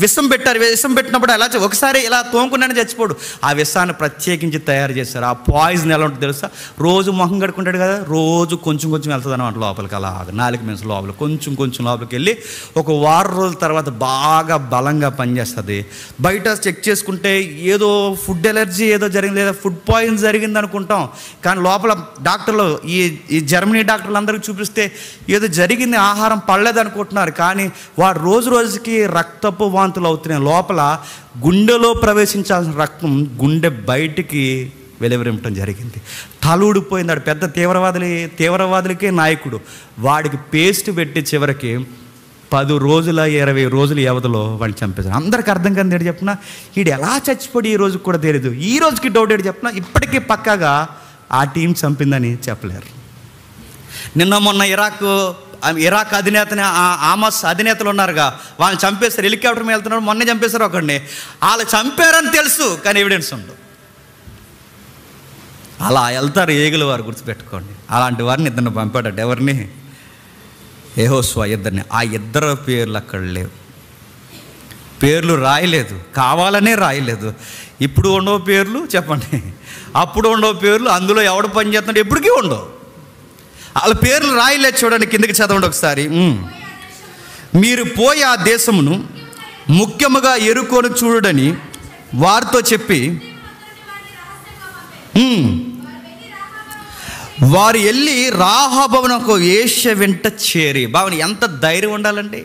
విషం పెట్టారు. విషం పెట్టినప్పుడు ఎలా ఒకసారి ఇలా తోముకున్నానే చచ్చిపోడు. ఆ విషాన్ని ప్రత్యేకించి తయారు చేశారు. ఆ పాయిజన్ ఎలా ఉంటుంది తెలుసా? రోజు మొహం కడుకుంటాడు కదా, రోజు కొంచెం వెళ్తుంది అన్నమాట లోపలికి. అలాగ 4 మినిట్స్ లోపల కొంచెం లోపలికి వెళ్ళి ఒక వారం రోజుల తర్వాత బాగా బలంగా పనిచేస్తుంది. బయట చెక్ చేసుకుంటే ఏదో ఫుడ్ ఎలర్జీ ఏదో జరిగింది, లేదా ఫుడ్ పాయిజన్ జరిగింది అనుకుంటాం. కానీ లోపల డాక్టర్లు ఈ జర్మనీ డాక్టర్లు అందరికీ చూపిస్తే ఏదో జరిగింది, ఆహారం పడలేదు అనుకుంటున్నారు. కానీ వాడు రోజు రోజుకి రక్తపు వాంతులు అవుతున్నాయి. లోపల గుండెలో ప్రవేశించాల్సిన రక్తం గుండె బయటికి వెలువరించడం జరిగింది. తలూడిపోయింది. వాడు పెద్ద తీవ్రవాదులకే నాయకుడు. వాడికి పేస్ట్ పెట్టి చివరికి 10 రోజుల 20 రోజుల వ్యవధిలో వాడిని చంపేశారు. అందరికి అర్థం కాదు ఏంటి చెప్పిన, వీడు ఎలా చచ్చిపోయి ఈ రోజుకి కూడా తెలియదు. ఈ రోజుకి డౌట్ ఏంటి చెప్పిన, ఇప్పటికీ పక్కాగా ఆ టీం చంపిందని చెప్పలేరు. నిన్న మొన్న ఇరాక్ అధినేతని ఆమస్ అధినేతలు ఉన్నారుగా, వాళ్ళని చంపేస్తారు. హెలికాప్టర్ మీద వెళ్తున్నాడు, మొన్నే చంపేశారు ఒకడిని. వాళ్ళు చంపారని తెలుసు కానీ ఎవిడెన్స్ ఉండదు. అలా వెళ్తారు ఏగులు వారు, గుర్తుపెట్టుకోండి. అలాంటి వారిని ఇద్దరిని పంపాడట. ఎవరిని? యెహోషువ ఇద్దరిని. ఆ ఇద్దరు పేర్లు అక్కడ లేవు. పేర్లు రాయలేదు, కావాలనే రాయలేదు. ఇప్పుడు ఉండవు పేర్లు చెప్పండి, అప్పుడు ఉండవు పేర్లు. అందులో ఎవడు పని చేస్తున్నాడు ఎప్పటికీ ఉండవు. వాళ్ళ పేర్లు రాయలేదు. చూడండి, కిందకి చదవండి ఒకసారి. మీరు పోయి ఆ దేశమును ముఖ్యముగా ఎరుకొని చూడని వారితో చెప్పి వారు వెళ్ళి రాహాబునకు వేశ్య వెంట చేరి. బావని ఎంత ధైర్యం ఉండాలండి!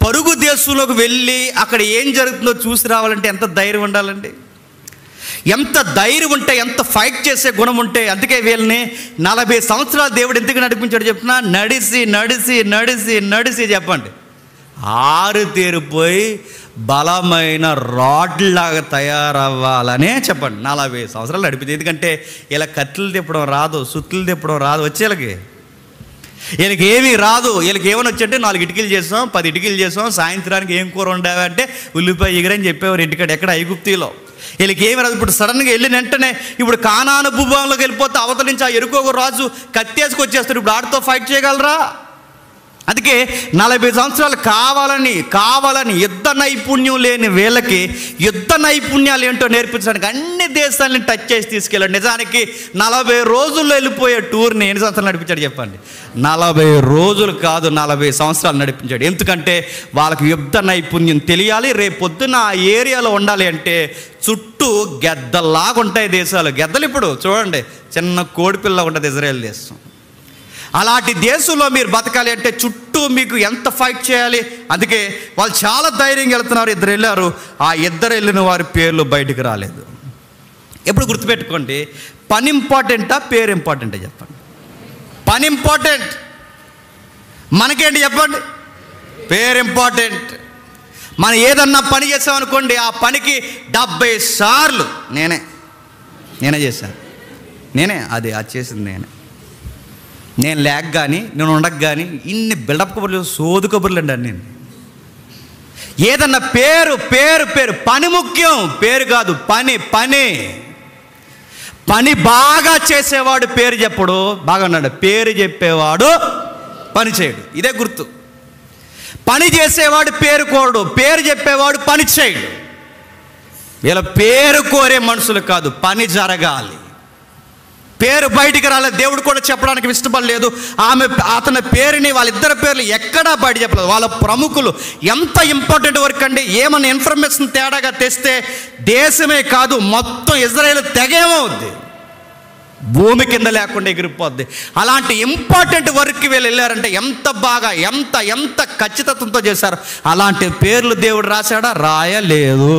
పరుగు దేశంలోకి వెళ్ళి అక్కడ ఏం జరుగుతుందో చూసి రావాలంటే ఎంత ధైర్యం ఉండాలండి! ఎంత ధైర్యం ఉంటే, ఎంత ఫైట్ చేసే గుణం ఉంటే. అందుకే వీళ్ళని 40 సంవత్సరాలు దేవుడు ఎందుకు నడిపించాడు చెప్పినా, నడిసి చెప్పండి, ఆరుతేరిపోయి బలమైన రాడ్లాగా తయారవ్వాలనే చెప్పండి. 40 సంవత్సరాలు నడిపింది. ఎందుకంటే ఇలా కత్తులు తిప్పడం రాదు, సుత్తులు తిప్పడం రాదు. వచ్చేళ్ళకి వీళ్ళకి ఏమీ రాదు. వీళ్ళకి ఏమని వచ్చంటే 4 ఇటుకలు చేసాం, 10 ఇటుకలు చేసాం, సాయంత్రానికి ఏం కూర ఉండేవంటే ఉల్లిపాయ ఎగిరని చెప్పేవారు ఇంటికాడ, ఎక్కడ ఐగుప్తిలో. వీళ్ళకి ఏమి రాదు. ఇప్పుడు సడన్గా వెళ్ళిన వెంటనే ఇప్పుడు కానాను భూభాగంలోకి వెళ్ళిపోతే అవతల నుంచి ఆ ఎరుకోక రాజు కత్తేసుకొచ్చేస్తాడు. ఇప్పుడు ఆడితో ఫైట్ చేయగలరా? అందుకే 40 సంవత్సరాలు కావాలని యుద్ధ నైపుణ్యం లేని వీళ్ళకి యుద్ధ నైపుణ్యాలు ఏంటో నేర్పించడానికి అన్ని దేశాలని టచ్ చేసి తీసుకెళ్ళాడు. నిజానికి 40 రోజుల్లో వెళ్ళిపోయే టూర్ని ఎన్ని సంవత్సరాలు నడిపించాడు చెప్పండి? 40 రోజులు కాదు, 40 సంవత్సరాలు నడిపించాడు. ఎందుకంటే వాళ్ళకి యుద్ధ నైపుణ్యం తెలియాలి. రేపొద్దున ఆ ఏరియాలో ఉండాలి అంటే చుట్టూ గెద్దల్లాగా ఉంటాయి దేశాలు. గెద్దలు ఇప్పుడు చూడండి, చిన్న కోడిపిల్ల ఉంటుంది ఇజ్రాయెల్ దేశం. అలాంటి దేశంలో మీరు బతకాలి అంటే చుట్టూ మీకు ఎంత ఫైట్ చేయాలి. అందుకే వాళ్ళు చాలా ధైర్యంగా వెళ్తున్నారు. ఇద్దరు వెళ్ళారు. ఆ ఇద్దరు వెళ్ళిన వారి పేర్లు బయటకు రాలేదు. ఎప్పుడు గుర్తుపెట్టుకోండి, పని ఇంపార్టెంటా పేరు ఇంపార్టెంటా చెప్పండి? పని ఇంపార్టెంట్. మనకేంటి చెప్పండి? పేరు ఇంపార్టెంట్. మనం ఏదన్నా పని చేసామనుకోండి, ఆ పనికి 70 సార్లు నేనే నేనే చేశాను, అది చేసింది నేను లేక కానీ, నేను ఉండక కానీ ఇన్ని బిల్డప్ కబుర్లు, సోదు కబుర్లు అండి అన్నీ. ఏదన్నా పేరు పేరు పేరు పని ముఖ్యం, పేరు కాదు. పని బాగా చేసేవాడు పేరు చెప్పడు, బాగా ఉన్నాడు. పేరు చెప్పేవాడు పని చేయడు, ఇదే గుర్తు. పని చేసేవాడు పేరు కోరడు, పేరు చెప్పేవాడు పని చేయడు. వీళ్ళ పేరు కోరే మనుషులు కాదు, పని జరగాలి. పేరు బయటికి రాలేదు, దేవుడు కూడా చెప్పడానికి ఇష్టపడలేదు. అతని పేరుని, వాళ్ళిద్దరి పేర్లు ఎక్కడా బయట చెప్పలేదు. వాళ్ళ ప్రముఖులు ఎంత ఇంపార్టెంట్ వర్క్ అండి. ఏమన్నా ఇన్ఫర్మేషన్ తేడాగా తెస్తే దేశమే కాదు మొత్తం ఇజ్రాయేల్ తెగేమవుద్ది, భూమి కింద లేకుండా ఎగిరిపోద్ది. అలాంటి ఇంపార్టెంట్ వర్క్కి వీళ్ళు వెళ్ళారంటే ఎంత బాగా, ఎంత ఖచ్చితత్వంతో చేశారు. అలాంటి పేర్లు దేవుడు రాశాడా? రాయలేదు.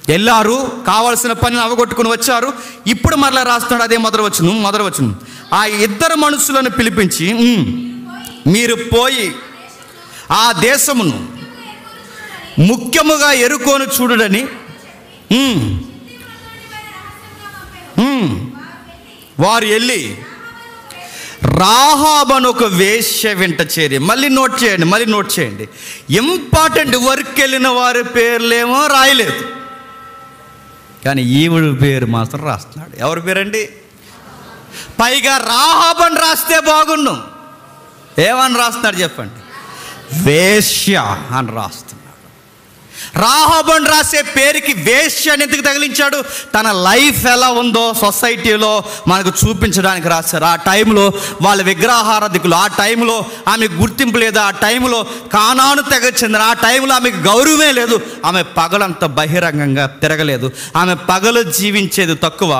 వెళ్ళారు, కావాల్సిన పనిని అవగొట్టుకుని వచ్చారు. ఇప్పుడు మరలా రాస్తున్నాడు అదే మొదటి వచనం. ఆ ఇద్దరు మనుషులను పిలిపించి, మీరు పోయి ఆ దేశమును ముఖ్యముగా ఎరుకోను చూడుడని వారు వెళ్ళి రాహాబను ఒక వేశ్య వెంట చేరి. మళ్ళీ నోట్ చేయండి. ఇంపార్టెంట్ వర్క్ వెళ్ళిన వారి పేర్లేమో రాయలేదు, కానీ ఈవిడ పేరు మాత్రం రాస్తున్నాడు. ఎవరి పేరండి? పైగా రాహాబని రాస్తే బాగుండు. ఏమని రాస్తున్నాడు చెప్పండి? వేశ్య అని రాస్తున్నాడు. రాహాబని రాసే పేరుకి వేశ్య అని ఎందుకు తగిలించాడు? తన లైఫ్ ఎలా ఉందో సొసైటీలో మనకు చూపించడానికి రాశారు. ఆ టైంలో వాళ్ళ విగ్రహారాధికులు, ఆ టైంలో ఆమెకు గుర్తింపు లేదు, ఆ టైంలో కానాను తెగ చెందిన, ఆ టైంలో ఆమెకు గౌరవమే లేదు. ఆమె పగలంత బహిరంగంగా తిరగలేదు. ఆమె పగలు జీవించేది తక్కువ,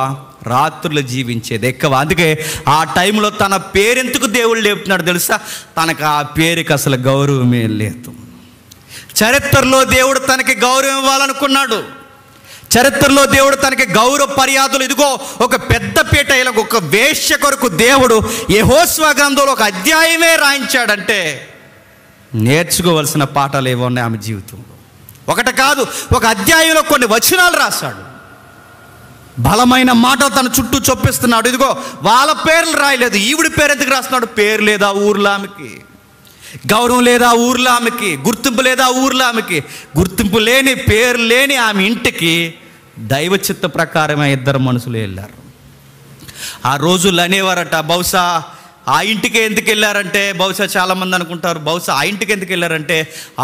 రాత్రులు జీవించేది ఎక్కువ. అందుకే ఆ టైంలో తన పేరెందుకు దేవుడు లేపుతున్నాడు తెలుసా? తనకు ఆ పేరుకి అసలు గౌరవమే లేదు. చరిత్రలో దేవుడు తనకి గౌరవం ఇవ్వాలనుకున్నాడు. చరిత్రలో దేవుడు తనకి గౌరవ మర్యాదలు, ఇదిగో ఒక పెద్ద పీట, ఇలా ఒక వేశ్య కొరకు దేవుడు యెహోషువ గ్రంథంలో ఒక అధ్యాయమే రాయించాడంటే నేర్చుకోవలసిన పాఠాలు ఏవో ఉన్నాయి ఆమె జీవితంలో. ఒకటి కాదు, ఒక అధ్యాయంలో కొన్ని వచనాలు రాశాడు. బలమైన మాటలు తన చుట్టూ చొప్పిస్తున్నాడు. ఇదిగో వాళ్ళ పేర్లు రాయలేదు, ఈవిడి పేరు ఎందుకు రాస్తున్నాడు? పేరు లేదా ఊర్లో ఆమెకి, గౌరవం లేదా ఊర్లో ఆమెకి, గుర్తింపు లేదా ఊర్లో ఆమెకి. గుర్తింపు లేని, పేరు లేని ఆమె ఇంటికి దైవ చిత్త ప్రకారమే ఇద్దరు మనుషులు వెళ్ళారు. ఆ రోజులు అనేవారట, బహుశా ఆ ఇంటికి ఎందుకు వెళ్ళారంటే, బహుశా చాలామంది అనుకుంటారు బహుశా ఆ ఇంటికి ఎందుకు వెళ్ళారంటే,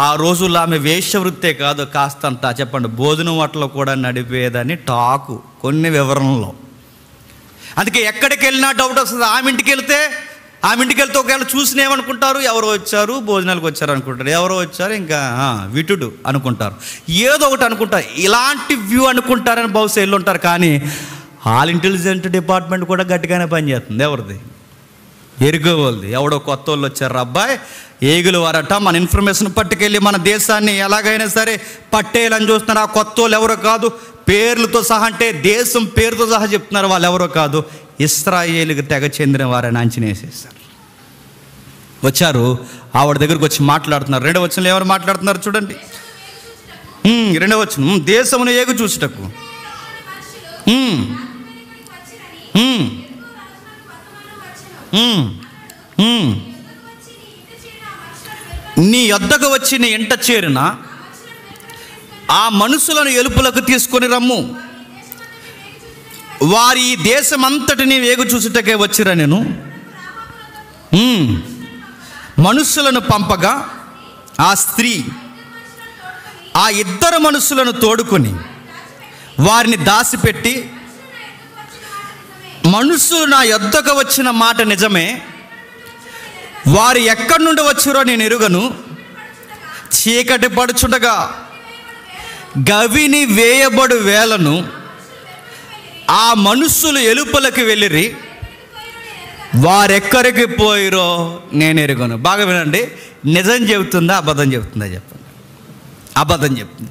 ఆ రోజుల్లో ఆమె వేశ్యవృత్తే కాదు, కాస్తంత చెప్పండి భోజనం వాటిలో కూడా నడిపేదని టాకు కొన్ని వివరణలో. అందుకే ఎక్కడికి వెళ్ళినా డౌట్ వస్తుంది. ఆమె ఇంటికి వెళ్తే ఒకవేళ చూసిన ఏమనుకుంటారు? ఎవరో వచ్చారు, భోజనాలకు వచ్చారు అనుకుంటారు, ఎవరో వచ్చారు ఇంకా విటుడు అనుకుంటారు, ఏదో ఒకటి అనుకుంటారు. ఇలాంటి వ్యూ అనుకుంటారని బహుశా వెళ్ళి ఉంటారు. కానీ ఆల్ ఇంటెలిజెంట్ డిపార్ట్మెంట్ కూడా గట్టిగానే పనిచేస్తుంది. ఎవరిది? ఎరుగో వాళ్ళది. ఎవడో కొత్త వాళ్ళు వచ్చారు, అబ్బాయి ఏగులు వారట, మన ఇన్ఫర్మేషన్ పట్టుకెళ్ళి మన దేశాన్ని ఎలాగైనా సరే పట్టేయాలని చూస్తున్నారు. ఆ కొత్త వాళ్ళు ఎవరో కాదు, పేర్లతో సహా, అంటే దేశం పేరుతో సహా చెప్తున్నారు. వాళ్ళు ఎవరో కాదు, ఇశ్రాయేలుకి తెగ చెందిన వారని అంచనా వేసేస్తారు. వచ్చారు, ఆవిడ దగ్గరకు వచ్చి మాట్లాడుతున్నారు. రెండవ వచనంలో ఎవరు మాట్లాడుతున్నారు చూడండి. రెండవ వచనం, దేశమును ఏగు చూచుటకు నీ యొద్దకు వచ్చి నీ ఇంట చేరిన ఆ మనుషులను ఎలుపులకు తీసుకొని రమ్ము, వారి ఈ దేశమంతటిని వేగు చూసుటకే వచ్చిరా. నేను మనుషులను పంపగా ఆ స్త్రీ ఆ ఇద్దరు మనుషులను తోడుకొని వారిని దాసిపెట్టి, మనుషులు నా యొద్దకు వచ్చిన మాట నిజమే, వారు ఎక్కడి నుండి వచ్చిరో నేను ఎరుగను. చీకటి పడుచుండగా గవిని వేయబడు వేళను ఆ మనుషులు ఎలుపలకి వెళ్ళిరి, వారెక్కడికి పోయిరో నేను ఎరుగను. బాగా వినండి, నిజం చెబుతుందా అబద్ధం చెబుతుందా చెప్పండి? అబద్ధం చెప్తుంది.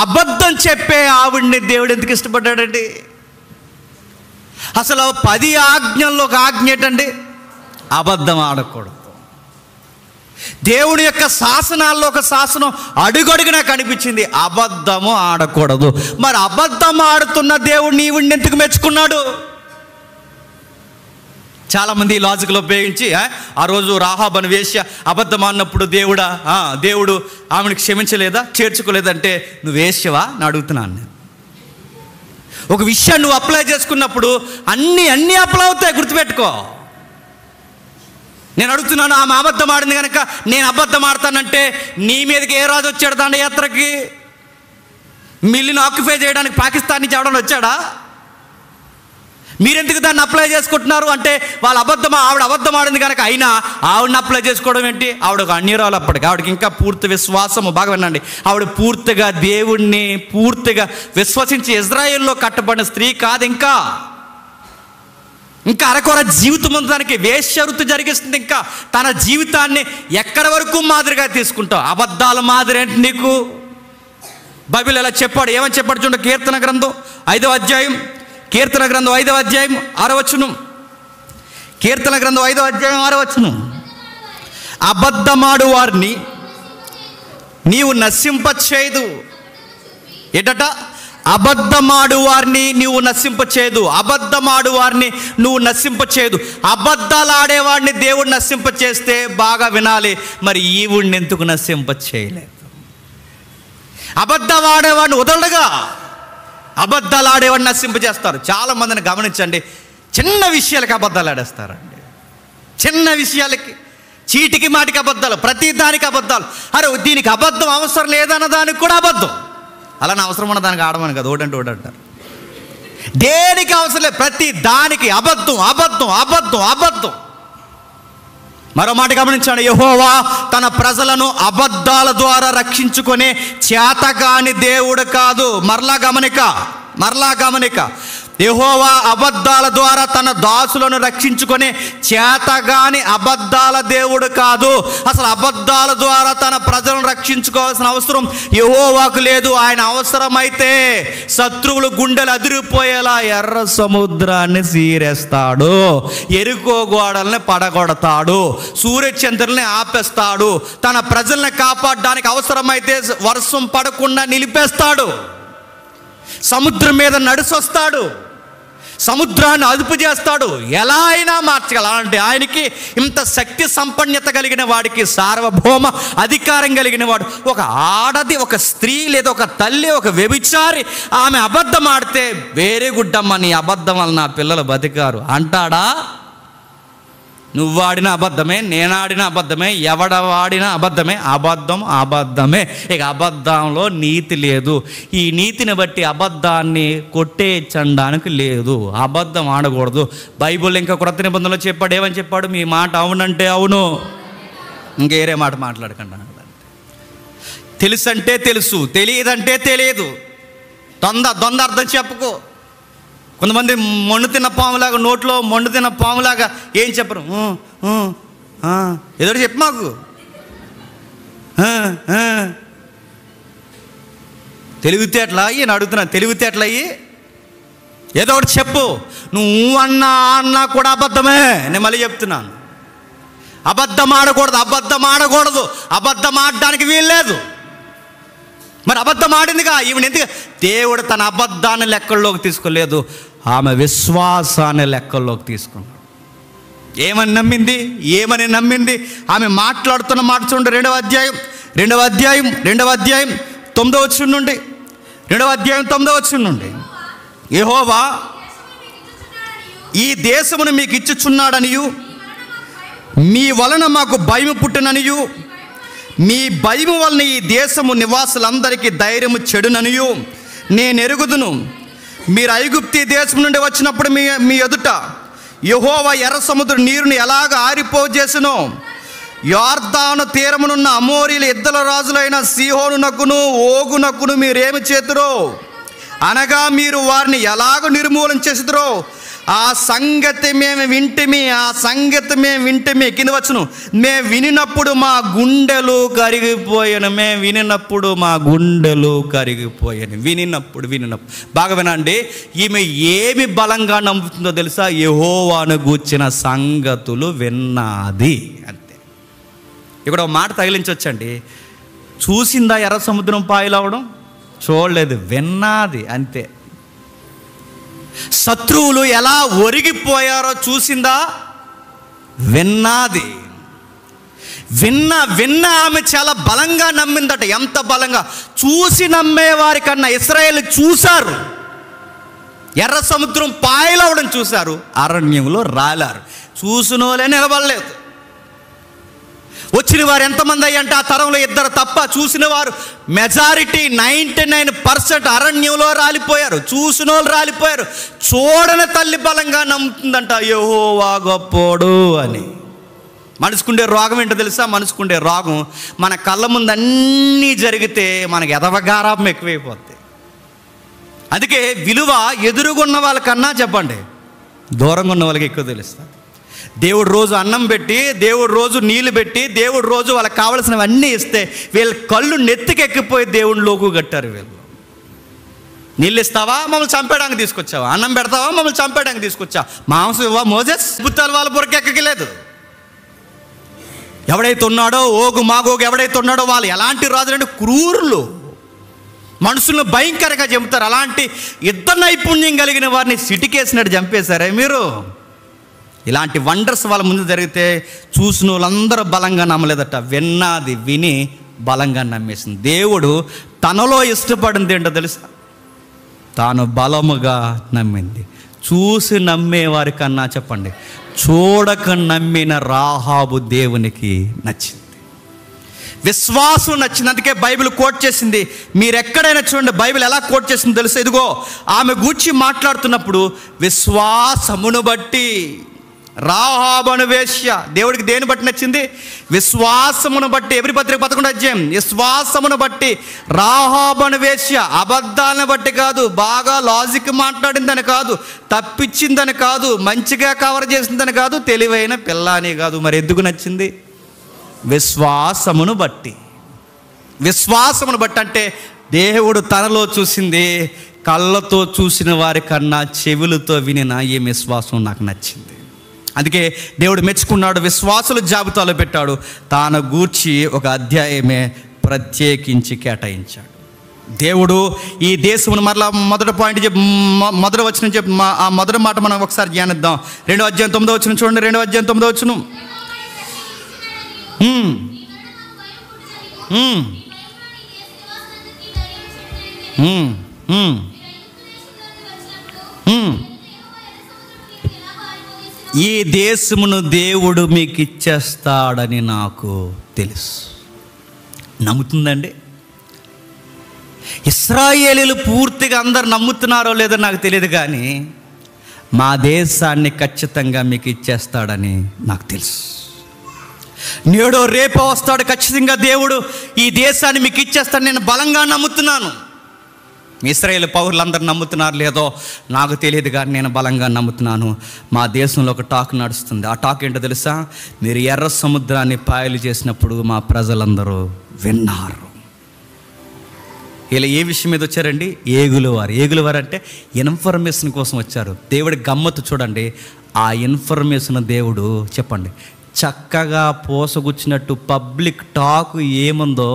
అబద్ధం చెప్పే ఆవిడ్ని దేవుడు ఎందుకు ఇష్టపడ్డాడండి? అసలు 10 ఆజ్ఞల్లో ఒక ఆజ్ఞ ఏంటండి? అబద్ధం ఆడకూడదు. దేవుని యొక్క శాసనాల్లో ఒక శాసనం అడుగడుగునా కనిపించింది, అబద్ధము ఆడకూడదు. మరి అబద్ధం ఆడుతున్న దేవుడు నీవుడిని ఎందుకు మెచ్చుకున్నాడు? చాలామంది ఈ లాజిక్లో ఉపయోగించి ఆ రోజు రాహాబు అని వేశ్య అబద్ధం ఆడినప్పుడు దేవుడు ఆమెను క్షమించలేదా, చేర్చుకోలేదంటే నువ్వు వేశ్యవా అని అడుగుతున్నాను నేను. ఒక విషయాన్ని నువ్వు అప్లై చేసుకున్నప్పుడు అన్నీ అప్లై అవుతాయి, గుర్తుపెట్టుకో. నేను అడుగుతున్నాను, ఆమె అబద్ధం ఆడింది కనుక నేను అబద్ధం ఆడతానంటే నీ మీదకి ఏ రాజు వచ్చాడు దండయాత్రకి? మిల్లుని ఆక్యుపై చేయడానికి పాకిస్తాన్ నుంచి ఎవడన్నా వచ్చాడా? మీరెందుకు దాన్ని అప్లై చేసుకుంటున్నారు అంటే ఆవిడ అబద్ధం ఆడింది కనుక అయినా ఆవిడని అప్లై చేసుకోవడం ఏంటి? ఆవిడ ఒక అన్యరాలు, అప్పటికి ఆవిడకి ఇంకా పూర్తి విశ్వాసము, బాగా వినండి, ఆవిడ పూర్తిగా దేవుణ్ణి పూర్తిగా విశ్వసించి ఇజ్రాయేల్లో కట్టబడిన స్త్రీ కాదు. ఇంకా అరకొర జీవితం ఉంది దానికి, వేశ్యవృత్తి జరిగిస్తుంది. ఇంకా తన జీవితాన్ని ఎక్కడి వరకు మాదిరిగా తీసుకుంటావు? అబద్ధాల మాదిరి ఏంటి నీకు? బైబిల్ ఎలా చెప్పాడు, ఏమని చెప్పాడు చూడండి. కీర్తన గ్రంథం 5వ అధ్యాయం 6వ వచనం. కీర్తన గ్రంథం 5వ అధ్యాయం 6వ వచనం. అబద్ధమాడు వారిని నీవు నశింపచేయదు. ఏంటట? అబద్ధమాడు వారిని నీవు నశింపచేయదు. అబద్ధమాడు వారిని నువ్వు నశింపచేయదు. అబద్ధాలు ఆడేవాడిని దేవుడు నశింపచేస్తే బాగా వినాలి, మరి ఈవుడిని ఎందుకు నశింపచేయలేదు? అబద్ధం ఆడేవాడిని వదలడుగా, అబద్ధాలు ఆడేవాడిని నశింపచేస్తారు. చాలామందిని గమనించండి, చిన్న విషయాలకి అబద్ధాలు ఆడేస్తారండి. చిన్న విషయాలకి, చీటికి మాటికి అబద్ధాలు, ప్రతి దానికి అబద్ధాలు. అరే దీనికి అబద్ధం అవసరం లేదన్న దానికి కూడా అబద్ధం. అలానే అవసరం ఉన్న దానికి ఆడమని కదా, ఓడంటారు. దేనికి అవసరం లేదు, ప్రతి దానికి అబద్ధం. మరో మాట గమనించండి, యెహోవా తన ప్రజలను అబద్ధాల ద్వారా రక్షించుకునే చేతగాని దేవుడు కాదు. మరలా గమనిక, యెహోవా అబద్ధాల ద్వారా తన దాసులను రక్షించుకునే చేతగాని అబద్ధాల దేవుడు కాదు. అసలు అబద్ధాల ద్వారా తన ప్రజలను రక్షించుకోవాల్సిన అవసరం యెహోవాకు లేదు. ఆయన అవసరమైతే శత్రువులు గుండెలు అదిరిపోయేలా ఎర్ర సముద్రాన్ని సీరేస్తాడు, ఎరుకో గోడల్ని పడగొడతాడు, సూర్యచంద్రుల్ని ఆపేస్తాడు, తన ప్రజల్ని కాపాడడానికి అవసరమైతే వర్షం పడకుండా నిలిపేస్తాడు, సముద్రం మీద నడిచొస్తాడు, సముద్రాన్ని అదుపు చేస్తాడు, ఎలా అయినా మార్చగల. అలాంటి ఆయనకి ఇంత శక్తి సంపన్నత కలిగిన వాడికి, సార్వభౌమ అధికారం కలిగిన వాడు, ఒక ఆడది, ఒక స్త్రీ లేదా ఒక తల్లి, ఒక వ్యభిచారి ఆమె అబద్ధం ఆడితే వేరే గుడ్డమ్మ నీ అబద్ధం వల్ల నా పిల్లలు బతికారు అంటాడా? నువ్వు ఆడిన అబద్ధమే, నేను ఆడిన అబద్ధమే, ఎవడవాడిన అబద్ధమే. అబద్ధమే. ఇక అబద్ధంలో నీతి లేదు. ఈ నీతిని బట్టి అబద్ధాన్ని కొట్టేయడానికి లేదు. అబద్ధం ఆడకూడదు. బైబుల్ ఇంకా క్రొత్త నిబంధనలో చెప్పాడు, ఏమని చెప్పాడు? మీ మాట అవునంటే అవును, ఇంకేరే మాట మాట్లాడకండి. తెలుసు అంటే తెలుసు, తెలియదంటే తెలియదు. దొంద అర్థం చెప్పుకో. కొంతమంది మొండు తిన్న పాములాగా, నోట్లో మొండు తిన్న పాములాగా ఏం చెప్పరు, ఏదో చెప్పు మాకు, తెలివితేటలా అయ్యి అని అడుగుతున్నాను. తెలివితేటలు అయ్యి ఏదో ఒకటి చెప్పు. నువ్వు అన్నా కూడా అబద్ధమే. నేను మళ్ళీ చెప్తున్నాను, అబద్ధం ఆడకూడదు. అబద్ధం ఆడడానికి వీల్లేదు. మరి అబద్ధం ఆడిందిగా ఈవిడ ఎందుకు? దేవుడు తన అబద్ధాన్ని లెక్కల్లోకి తీసుకోలేదు, ఆమె విశ్వాసాన్ని లెక్కల్లోకి తీసుకున్నాడు. ఏమని నమ్మింది? ఆమె మాట్లాడుతున్న మాట చూడండి. 2వ అధ్యాయం 9వ వచనం నుండి, 2వ అధ్యాయం 9వ వచనం నుండి. యెహోవా ఈ దేశమును మీకు ఇచ్చుచున్నాడనియు, మీ వలన మాకు భయము పుట్టుననియు, మీ భయము వలన ఈ దేశము నివాసులందరికీ ధైర్యము చెడుననియు నేను ఎరుగుదును. మీరు ఐగుప్తీ దేశం నుండి వచ్చినప్పుడు మీ ఎదుట యెహోవా ఎర్ర సముద్ర నీరుని ఎలాగ ఆరిపోజేసినో, యొర్దాను తీరమునున్న అమోరీల ఇద్దరు రాజులైన సీహోనునకును ఓగునకును మీరేమి చేతురో అనగా మీరు వారిని ఎలాగ నిర్మూలన చేసిరో ఆ సంగతి మేము వింటిమి. కింద వచ్చును, మేము వినినప్పుడు మా గుండెలు కరిగిపోయాను. వినినప్పుడు బాగా వినండి. ఈమె ఏమి బలంగా నమ్ముతుందో తెలుసా? యెహోవాను గూర్చిన సంగతులు విన్నది. అంతే. ఇక్కడ ఒక మాట తగిలించవచ్చండి. చూసిందా ఎర్ర సముద్రం పాయలవడం? చూడలేదు, విన్నాది అంతే. శత్రువులు ఎలా ఒరిగిపోయారో చూసిందా? విన్నాది. విన్న ఆమె చాలా బలంగా నమ్మిందట. ఎంత బలంగా? చూసి నమ్మేవారి కన్నా ఇశ్రాయేలు చూశారు, ఎర్ర సముద్రం పాయలవడం చూశారు, అరణ్యంలో రాలారు. చూసినోలే నిలబడలేదు. వచ్చిన వారు ఎంతమంది అయ్యంటే ఆ తరంలో 2 తప్ప చూసిన వారు మెజారిటీ 99% అరణ్యంలో రాలిపోయారు. చూసిన వాళ్ళు రాలిపోయారు. చూడని తల్లి బలంగా నమ్ముతుందంట, యెహోవా గొప్పోడు అని. మనసుకుండే రోగం ఏంటో తెలుసా? మనసుకుండే రోగం మన కళ్ళ ముందు అన్నీ జరిగితే మనకు ఎదవగారాపం ఎక్కువైపోద్ది. అందుకే విలువ ఎదురుగున్న వాళ్ళకన్నా చెప్పండి దూరంగా ఉన్న వాళ్ళకి ఎక్కువ తెలుస్తుంది. దేవుడు రోజు అన్నం పెట్టి, దేవుడు రోజు నీళ్లు పెట్టి, దేవుడు రోజు వాళ్ళకి కావలసినవన్నీ ఇస్తే వీళ్ళ కళ్ళు నెత్తికెక్కిపోయి దేవుని లోకు కట్టారు. వీళ్ళు నీళ్ళు ఇస్తావా? మమ్మల్ని చంపేయడానికి తీసుకొచ్చావా? అన్నం పెడతావా? మమ్మల్ని చంపేయడానికి తీసుకొచ్చావా? మాంసం ఇవ్వా? మోజెస్ బుత్తాలు వాళ్ళ బుర్రకెక్కలేదు. ఎవడైతే ఉన్నాడో ఓగు మాగోగు ఎవడైతే ఉన్నాడో వాళ్ళు ఎలాంటి రాజులంటే క్రూరులు, మనుషులను భయంకరంగా చంపుతారు. అలాంటి యుద్ధ నైపుణ్యం కలిగిన వారిని సిటికేసినట్టు చంపేశారే మీరు. ఇలాంటి వండర్స్ వాళ్ళ ముందు జరిగితే చూసిన వాళ్ళందరూ బలంగా నమ్మలేదట. విన్నది విని బలంగా నమ్మేసింది. దేవుడు తనలో ఇష్టపడింది ఏంటో తెలుసా? తాను బలముగా నమ్మింది. చూసి నమ్మేవారి కన్నా చెప్పండి చూడక నమ్మిన రాహాబు దేవునికి నచ్చింది. విశ్వాసం నచ్చింది. అందుకే బైబిల్ కోట్ చేసింది. మీరు ఎక్కడైనా చూడండి బైబిల్ ఎలా కోట్ చేసింది తెలుసా? ఇదిగో ఆమె గూర్చి మాట్లాడుతున్నప్పుడు విశ్వాసమును బట్టి రాహాబు అను వేశ్య దేవుడికి దేని బట్టి నచ్చింది? విశ్వాసమును బట్టి. ఎవరి పత్రిక 11వ అధ్యాయం. విశ్వాసమును బట్టి రాహాబు అను వేశ్య అబద్ధాలను బట్టి కాదు, బాగా లాజిక్ మాట్లాడిందని కాదు, తప్పించిందని కాదు, మంచిగా కవర్ చేసిందని కాదు, తెలివైన పిల్ల అని కాదు. మరి ఎందుకు నచ్చింది? విశ్వాసమును బట్టి. విశ్వాసమును బట్టి అంటే దేవుడు తనలో చూసింది కళ్ళతో చూసిన వారి కన్నా చెవులతో వినిన ఈ విశ్వాసం నాకు నచ్చింది. అందుకే దేవుడు మెచ్చుకున్నాడు, విశ్వాసుల జాబితాలో పెట్టాడు. తాను గూర్చి ఒక అధ్యాయమే ప్రత్యేకించి కేటాయించాడు. దేవుడు ఈ దేశమును మరలా మొదటి పాయింట్ చెప్పి మొదటి వచనం చెప్పి ఆ మొదటి మాట మనం ఒకసారి ధ్యానిద్దాం. 2వ అధ్యాయం 9వ వచనం చూడండి. 2వ అధ్యాయం 9వ వచనం. ఈ దేశమును దేవుడు మీకు ఇచ్చేస్తాడని నాకు తెలుసు. నమ్ముతుందండి? ఇశ్రాయేలీలు పూర్తిగా అందరు నమ్ముతున్నారో లేదో నాకు తెలియదు, కానీ మా దేశాన్ని ఖచ్చితంగా మీకు ఇచ్చేస్తాడని నాకు తెలుసు. నేడో రేపో వస్తాడు ఖచ్చితంగా దేవుడు ఈ దేశాన్ని మీకు ఇచ్చేస్తాడు, నేను బలంగా నమ్ముతున్నాను. ఇశ్రాయేల్ పౌరులందరూ నమ్ముతున్నారు లేదో నాకు తెలియదు, కానీ నేను బలంగా నమ్ముతున్నాను. మా దేశంలో ఒక టాక్ నడుస్తుంది. ఆ టాక్ ఏంటో తెలుసా? మీరు ఎర్ర సముద్రాన్ని పాయలు చేసినప్పుడు మా ప్రజలందరూ విన్నారు. ఇలా ఏ విషయం మీద వచ్చారండి? ఏగులవారు. ఏగులవారు అంటే ఇన్ఫర్మేషన్ కోసం వచ్చారు. దేవుడి గమ్మత్తు చూడండి. ఆ ఇన్ఫర్మేషన్ దేవుడు చెప్పండి చక్కగా పోసగుచ్చినట్టు పబ్లిక్ టాక్ ఏముందో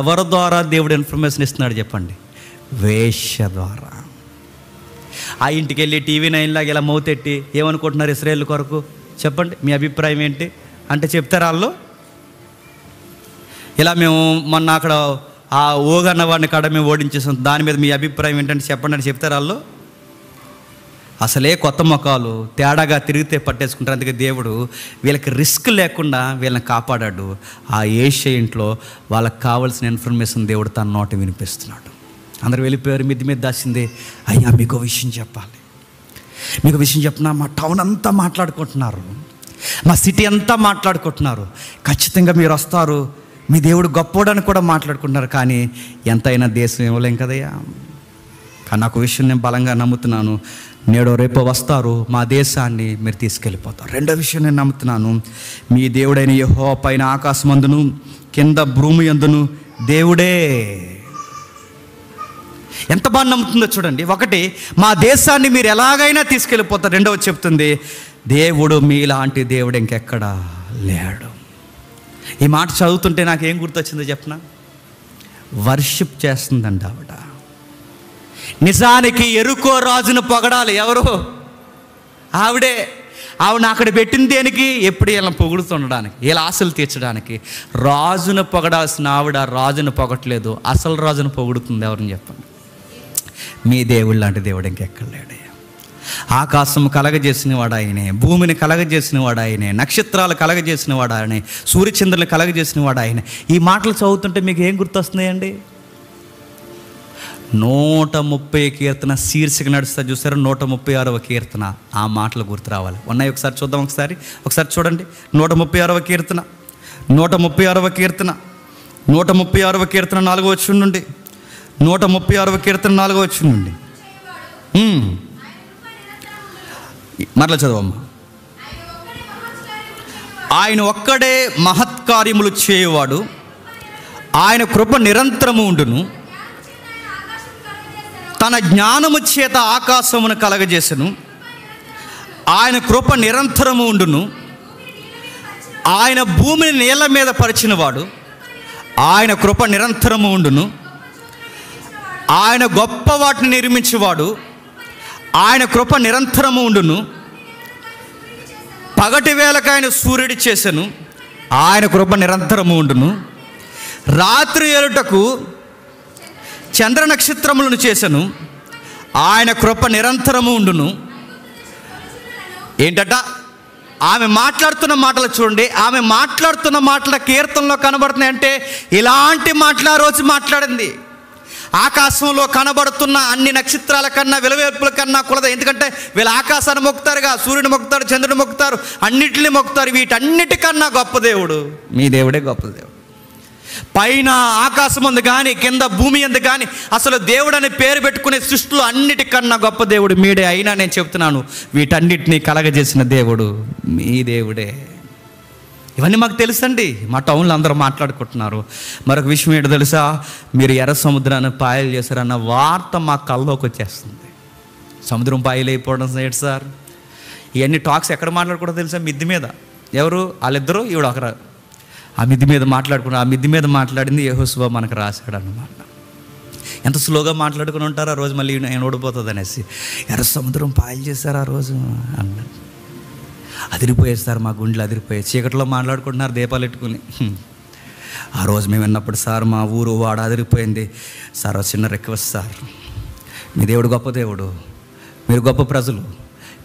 ఎవరి ద్వారా దేవుడు ఇన్ఫర్మేషన్ ఇస్తున్నాడు చెప్పండి? వేశ్య ద్వారా. ఆ ఇంటికి వెళ్ళి టీవీ 9 లాగా ఇలా మౌతెట్టి ఏమనుకుంటున్నారు ఇశ్రాయేల్ కొరకు? చెప్పండి మీ అభిప్రాయం ఏంటి అంటే చెప్తారు వాళ్ళు. ఇలా మేము మొన్న అక్కడ ఆ ఓగన్న వాడిని కాడ మేము ఓడించేసాం, దాని మీద మీ అభిప్రాయం ఏంటంటే చెప్పండి అని చెప్తారు వాళ్ళు. అసలే కొత్త మొఖాలు తేడాగా తిరిగితే పట్టేసుకుంటారు. అందుకే దేవుడు వీళ్ళకి రిస్క్ లేకుండా వీళ్ళని కాపాడాడు. ఆ ఏషియా ఇంట్లో వాళ్ళకి కావాల్సిన ఇన్ఫర్మేషన్ దేవుడు తన నోట వినిపిస్తున్నాడు. అందరు వెళ్ళిపోయారు. మిద్ది మీద దాచింది. అయ్యా మీకు విషయం చెప్పాలి, మీకు విషయం చెప్పినా మా టౌన్ అంతా మాట్లాడుకుంటున్నారు, మా సిటీ అంతా మాట్లాడుకుంటున్నారు, ఖచ్చితంగా మీరు వస్తారు, మీ దేవుడు గొప్పోడని కూడా మాట్లాడుకుంటున్నారు, కానీ ఎంతైనా దేశం ఇవ్వలేం కదయ్యా. కానీ నాకు విషయం నేను బలంగా నమ్ముతున్నాను, నేడో రేపో వస్తారు, మా దేశాన్ని మీరు తీసుకెళ్ళిపోతారు. రెండో విషయం నేను నమ్ముతున్నాను, మీ దేవుడైన యెహోవా పైన ఆకాశమందును కింద భూమి యందును దేవుడే. ఎంత బాగా నమ్ముతుందో చూడండి. ఒకటి, మా దేశాన్ని మీరు ఎలాగైనా తీసుకెళ్ళిపోతారు. రెండవది చెప్తుంది, దేవుడు మీలాంటి దేవుడు ఇంకెక్కడా లేడు. ఈ మాట చదువుతుంటే నాకేం గుర్తొచ్చిందో చెప్పనా? వర్షిప్ చేస్తుందంట ఆవిడ. నిజానికి ఎరుకో రాజును పొగడాలి ఎవరు? ఆవిడే. ఆవిడ అక్కడ పెట్టిన దేనికి? ఎప్పుడు ఇలా పొగుడుతుండడానికి, ఇలా ఆశలు తీర్చడానికి. రాజును పొగడాల్సిన ఆవిడ రాజును పొగట్లేదు, అసలు రాజును పొగుడుతుంది. ఎవరిని చెప్పండి? మీ దేవుడు లాంటి దేవుడు ఇంకెక్కడ లేడయ్యా. ఆకాశం కలగజేసిన వాడు ఆయనే, భూమిని కలగజేసిన వాడు ఆయనే, నక్షత్రాలు కలగజేసిన వాడు ఆయనే, సూర్యచంద్రులు కలగజేసిన వాడు ఆయనే. ఈ మాటలు చదువుతుంటే మీకు ఏం గుర్తొస్తున్నాయండి? 130 కీర్తన శీర్షిక నడుస్తా చూసారు, 136వ కీర్తన. ఆ మాటలు గుర్తు రావాలి. ఉన్నాయి, ఒకసారి చూద్దాం. ఒకసారి చూడండి. 136వ కీర్తన, 136వ కీర్తన, 136వ కీర్తన 4వ వచనం నుండి, 136వ కీర్తన 4వ వచనం నుండి మరలా చదవమ్మా. ఆయన ఒక్కడే మహత్కార్యములు చేయువాడు, ఆయన కృప నిరంతరము ఉండును. తన జ్ఞానము చేత ఆకాశమును కలగజేసెను, ఆయన కృప నిరంతరము ఉండును. ఆయన భూమిని నీళ్ళ మీద పరిచినవాడు, ఆయన కృప నిరంతరము ఉండును. ఆయన గొప్ప వాటిని నిర్మించేవాడు, ఆయన కృప నిరంతరము ఉండును. పగటి వేళకు ఆయన సూర్యుడి చేసెను, ఆయన కృప నిరంతరము ఉండును. రాత్రి ఏలుటకు చంద్ర నక్షత్రములను చేసెను, ఆయన కృప నిరంతరము ఉండును. ఏంటట? ఆమె మాట్లాడుతున్న మాటలు చూడండి. ఆమె మాట్లాడుతున్న మాటల కీర్తనలో కనబడుతున్నాయంటే ఇలాంటి మాటలు ఆ రోజు మాట్లాడింది. ఆకాశంలో కనబడుతున్న అన్ని నక్షత్రాల కన్నా, విలవేల్పుల కన్నా కులద. ఎందుకంటే వీళ్ళు ఆకాశాన్ని మొక్కుతారుగా, సూర్యుని మొక్కుతారు, చంద్రుని మొక్కుతారు, అన్నిటిని మొక్కుతారు. వీటన్నిటికన్నా గొప్ప దేవుడు మీ దేవుడే గొప్ప దేవుడు. పైన ఆకాశం ఉంది కానీ, కింద భూమి ఉంది కానీ, అసలు దేవుడు అని పేరు పెట్టుకునే సృష్టిలో అన్నిటికన్నా గొప్ప దేవుడు మీడే. అయినా నేను చెప్తున్నాను, వీటన్నిటినీ కలగజేసిన దేవుడు మీ దేవుడే. ఇవన్నీ మాకు తెలుసండి. మా టౌన్లో అందరూ మాట్లాడుకుంటున్నారు. మరొక విషయం ఏంటో తెలుసా? మీరు ఎర్ర సముద్రాన్ని పాయలు చేశారన్న వార్త మా కళ్ళలోకి వచ్చేస్తుంది. సముద్రం పాయలు అయిపోవడం ఏంటి సార్? ఇవన్నీ టాక్స్ ఎక్కడ మాట్లాడుకోవడం తెలుసా? మిద్ది మీద. ఎవరు? వాళ్ళిద్దరూ, ఈవిడ ఒకరు. ఆ మిద్ది మీద మాట్లాడుకున్నారు. ఆ మిద్ది మీద మాట్లాడింది యెహోషువ మనకు రాశాడు అన్నమాట. ఎంత స్లోగా మాట్లాడుకుని ఉంటారు ఆ రోజు. మళ్ళీ నేను ఓడిపోతుంది అనేసి ఎర్ర సముద్రం పాయలు చేశారు ఆ రోజు అన్నాడు. అదిరిపోయేది సార్, మా గుండెలు అదిరిపోయాయి. చీకట్లో మాట్లాడుకుంటున్నారు దీపాలు పెట్టుకుని. ఆ రోజు మేము విన్నప్పుడు సార్ మా ఊరు వాడ అదిరిపోయింది సార్. చిన్న రిక్వెస్ట్ సార్, మీ దేవుడు గొప్ప దేవుడు, మీరు గొప్ప ప్రజలు,